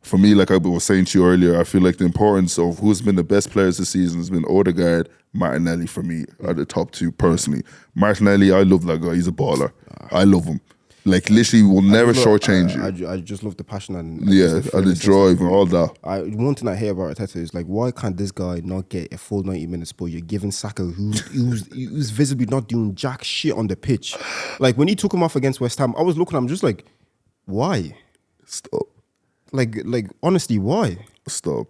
For me, like I was saying to you earlier, I feel like the importance of who's been the best players this season has been Odegaard, Martinelli for me are the top 2 personally. Martinelli, I love that guy. He's a baller. I love him. Like literally, will never shortchange you. I just love the passion and the drive and all that. One thing I hear about Arteta is like, why can't this guy not get a full 90 minutes? But you're giving Saka, who's visibly not doing jack shit on the pitch. Like when he took him off against West Ham, I was looking. I'm just like, why? Stop. Like honestly, why? Stop.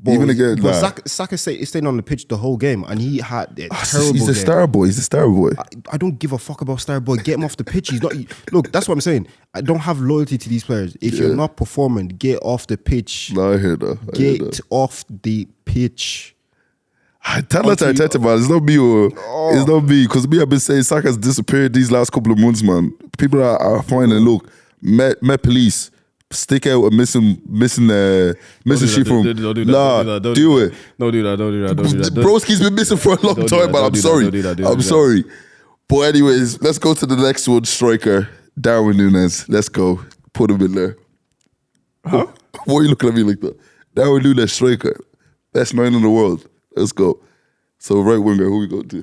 But even again, Saka stayed on the pitch the whole game, and he had a terrible. He's a star boy. He's a star boy. I don't give a fuck about star boy. Get him off the pitch. He's not. Look, that's what I'm saying. I don't have loyalty to these players. If you're not performing, get off the pitch. No, I hear that. Get off the pitch. Tell that to Arteta, man. It's not me. It's not me. Because me, I've been saying Saka's disappeared these last couple of months, man. People are finding, look, Met Police. Stick out a missing sheet from. Don't do that. Don't do that. Broski's been missing for a long time, but I'm sorry. I'm sorry. But anyways, let's go to the next one. Striker, Darwin Núñez. Let's go. Put him in there. Huh? Why are you looking at me like that? Darwin Núñez, striker. Best 9 in the world. Let's go. So right winger, who we go to?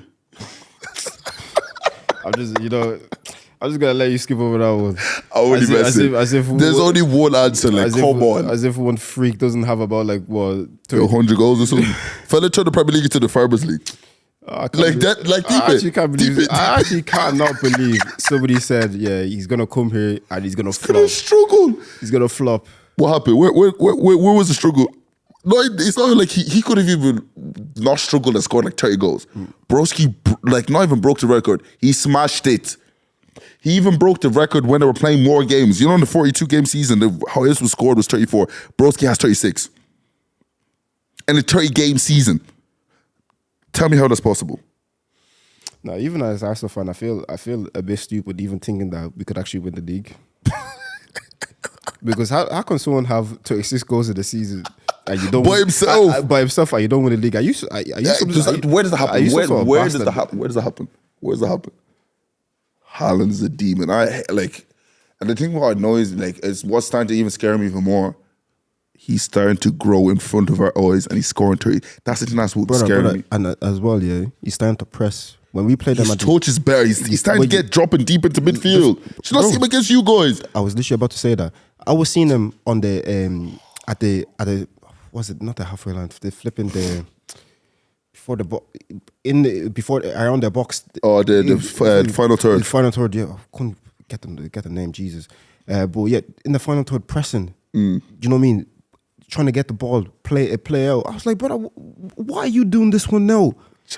I'm just gonna let you skip over that one. I already as if there's only one answer. Like, come on. As if one freak doesn't have about like what 100 goals or something. Fella turned the Premier League into the Farmers League. Like that, like deep it. I actually cannot believe somebody said, yeah, he's gonna come here and he's gonna flop. Gonna struggle. He's gonna flop. What happened? Where was the struggle? No, it's not like he could have even not struggled and scored like 30 goals. Broski, like, not even broke the record. He smashed it. He even broke the record when they were playing more games. You know, in the 42-game season, the highest was scored was 34. Broski has 36. In a 30-game season. Tell me how that's possible. No, even as an Arsenal fan, I feel a bit stupid even thinking that we could actually win the league. Because how can someone have 36 goals in the season and you don't by himself and you don't win the league? Where does that happen? Where does that happen? Where does that happen? Where does that happen? Haaland's a demon. And the thing what annoys is what's starting to even scare me even more. He's starting to grow in front of our eyes and he's scoring 30. That's the thing that's what's scaring me. And as well, yeah, he's starting to press. When we played them, his touch is better. He's starting to get dropping deep into midfield. Should I see him against you guys? I was literally about to say that. I was seeing him on the at the was it not the halfway line? They're flipping the before around their box. Oh, the final third. The final third, yeah. I couldn't get the name, Jesus. But yeah, in the final third, pressing. Do you know what I mean? Trying to get the ball, play out. I was like, brother, why are you doing this one now?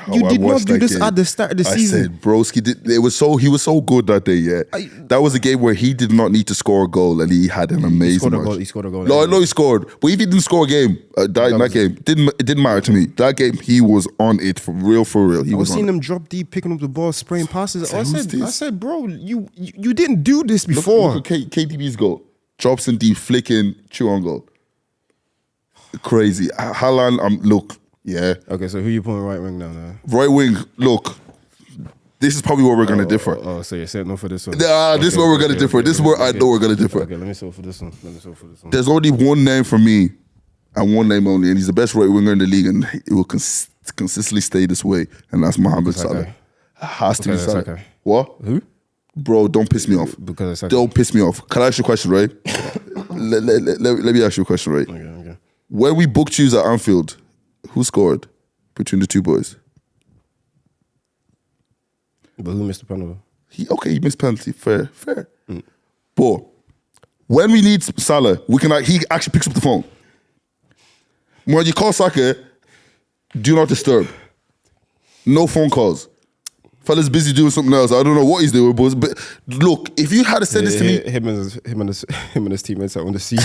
You did not do this at the start of the season. I said, broski he was so good that day, yeah. That was a game where he did not need to score a goal and he had an amazing match. He scored a goal. No, I know he scored. But if he didn't score a game, in that game, it didn't matter to me. That game, he was on it for real. I was seeing him drop deep, picking up the ball, spraying passes. I said, bro, you didn't do this before. Look at KDB's goal. Drops in deep, flicking, chew on goal. Crazy. Haaland, look, yeah. Okay, so who you putting right wing now? Right wing, look. This is probably where we're going to differ. So you're saying no for this one? This is where we're going to differ. This is where I know we're going to differ. Okay, let me settle for this one. There's only one name for me and one name only, and he's the best right winger in the league, and it will consistently stay this way, and that's Mohamed Salah. It has to be Salah. What? Who? Bro, don't piss me off. Don't piss me off. Can I ask you a question, right? let me ask you a question, right? Okay. When we booked you at Anfield, who scored between the two boys? But who missed the penalty? He missed penalty. Fair. But when we need Salah, he actually picks up the phone. When you call Saka, do not disturb. No phone calls. Fella's busy doing something else. I don't know what he's doing, but look, if you had said this to me, him and his teammates are on the siege.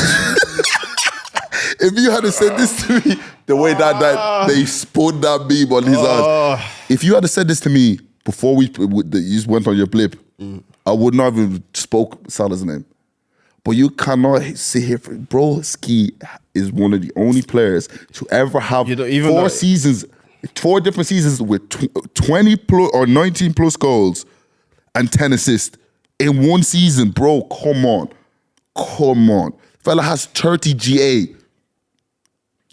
If you had said this to me, the way that they spun that beam on his ass, if you had said this to me before you just went on your blip, I would not have even spoke Salah's name. But you cannot sit here. Broski is one of the only players to ever have 4 different seasons with 20 plus or 19 plus goals and 10 assists in one season. Bro, come on. Fella has 30 GA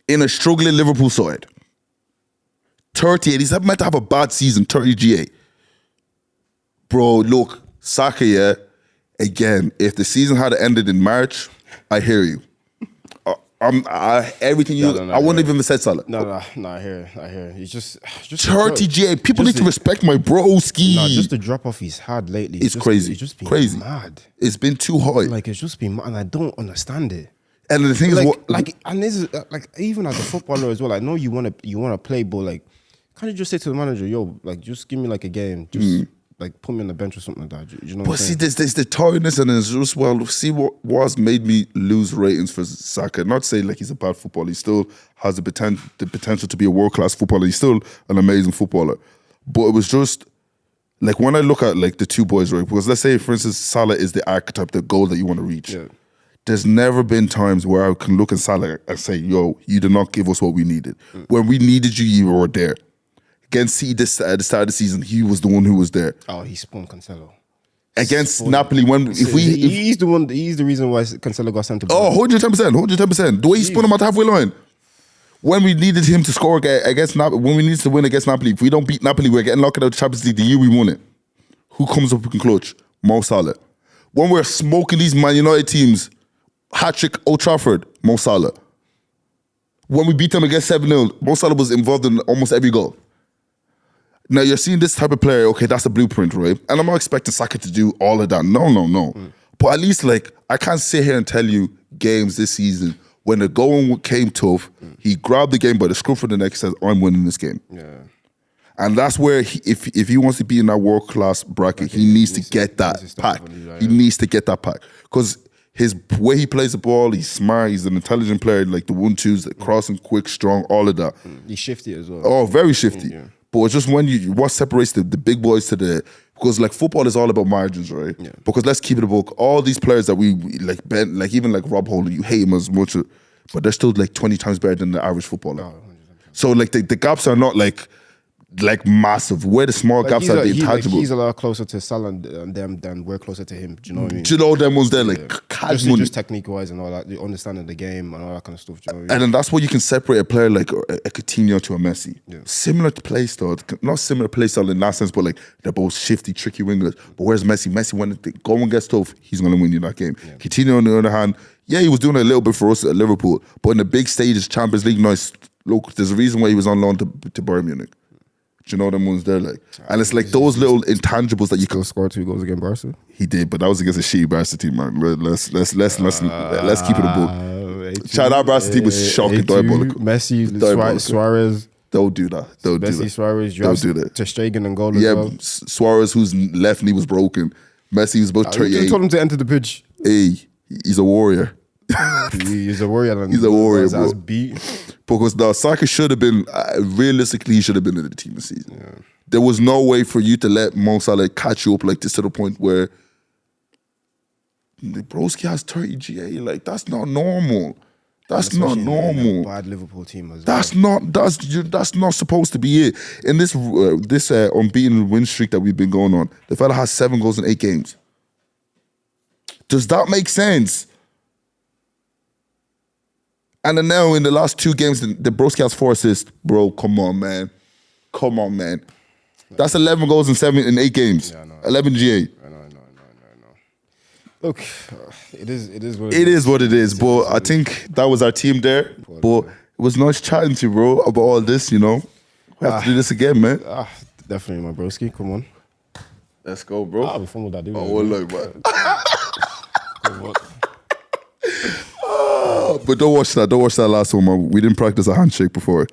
in a struggling Liverpool side. 30, and he's meant to have a bad season, 30 GA. Bro, look, Saka, yeah, again, if the season had ended in March, I hear you. Everything you... I wouldn't even have said Salah. No, I hear it. He's just 30 GA. People need to respect my broski. No, just the drop-off he's had lately. It's crazy. It's just been crazy. mad. It's been too high. Like, it's just been mad, and I don't understand it. And the thing is, and this is even as a footballer as well. I know you want to play, but like, can't you just say to the manager, "Yo, like, just give me like a game, just like put me on the bench or something like that." You know? But see, there's the tiredness, and it's just see what's made me lose ratings for Saka. Not say like he's a bad footballer. He still has the potential to be a world-class footballer. He's still an amazing footballer. But it was just like when I look at like the two boys, right? Because let's say, for instance, Salah is the archetype, the goal that you want to reach. Yeah. There's never been times where I can look at Salah and say, yo, you did not give us what we needed. When we needed you, you were there. Against City at the start of the season, he was the one who was there. Oh, he spun Cancelo. Against Napoli, he's the reason why Cancelo got sent to Brighton. 110%. The way he spun him at the halfway line. When we needed him to score against Napoli, when we needed to win against Napoli, if we don't beat Napoli, we're getting knocked out of the Champions League the year we won it. Who comes up in clutch? Mo Salah. When we're smoking these Man United teams, hat-trick Old Trafford, Mo Salah. When we beat them against 7-0, Mo Salah was involved in almost every goal. Now you're seeing this type of player, okay, that's a blueprint, right? And I'm not expecting Saka to do all of that. No. But at least, like, I can't sit here and tell you games this season when the going came tough, he grabbed the game by the scruff of the neck and says, I'm winning this game. Yeah. And that's where, if he wants to be in that world-class bracket, he needs to get that pack. He needs to get that pack. Because his way he plays the ball, he's smart, he's an intelligent player, like the 1-2s, the crossing, quick, strong, all of that. He's shifty as well. Oh, very shifty. Yeah. But it's just when what separates the big boys to the, because like football is all about margins, right? Yeah. Because let's keep it a book. All these players that we like, like even like Rob Holding, you hate him as much, but they're still like 20 times better than the average footballer. Oh, so like the gaps are not like massive. Where the small gaps are, the intangible. He's a lot closer to Salah and them than we're closer to him. Do you know what I mean? Do you know them ones there, like just technique wise and all that, the understanding the game and all that kind of stuff. Do you know what I mean? And then that's where you can separate a player like a Coutinho to a Messi. Yeah. Similar to play style, not similar play style in that sense, but like they're both shifty, tricky wingers. But where's Messi? Messi, when the going gets tough, he's going to win you that game. Yeah. Coutinho, on the other hand, yeah, he was doing it a little bit for us at Liverpool, but in the big stages, Champions League, nice. Look, there's a reason why he was on loan to Bayern Munich. Do you know them ones there? Like, and it's like those little intangibles that you can score 2 goals against Barca. He did, but that was against a shitty Barca team, man. Let's keep it a book. Shout out Barca team was shocking, diabolical. Messi, Suarez. Don't do that. Don't do that. Suarez, don't do that. Ter Stegen and goal as well. Suarez, whose left knee was broken. Messi was about 38. You told him to enter the pitch. Hey, he's a warrior. He's a warrior. He's a warrior, bro. Beat. Because now Saka should have been, realistically, he should have been in the team this season. Yeah. There was no way for you to let Mo Salah catch you up like this to the point where the broski has 30 GA. Like, that's not normal. That's not normal. In a bad Liverpool team as well. That's not supposed to be it. In this unbeaten win streak that we've been going on, the fella has 7 goals in 8 games. Does that make sense? And then now in the last 2 games, the broski has 4 assists. Bro, come on, man. That's 11 goals in 8 games. Yeah, 11 GA. I know. Look, it is what it is. What it is. But I think that was our team there. But it was nice chatting to you, bro, about all this, you know. We have to do this again, man. Definitely, my broski. Come on. Let's go, bro. I'll be fun with that, dude. Oh, well, look, man. But don't watch that. Don't watch that last one, man. We didn't practice a handshake before.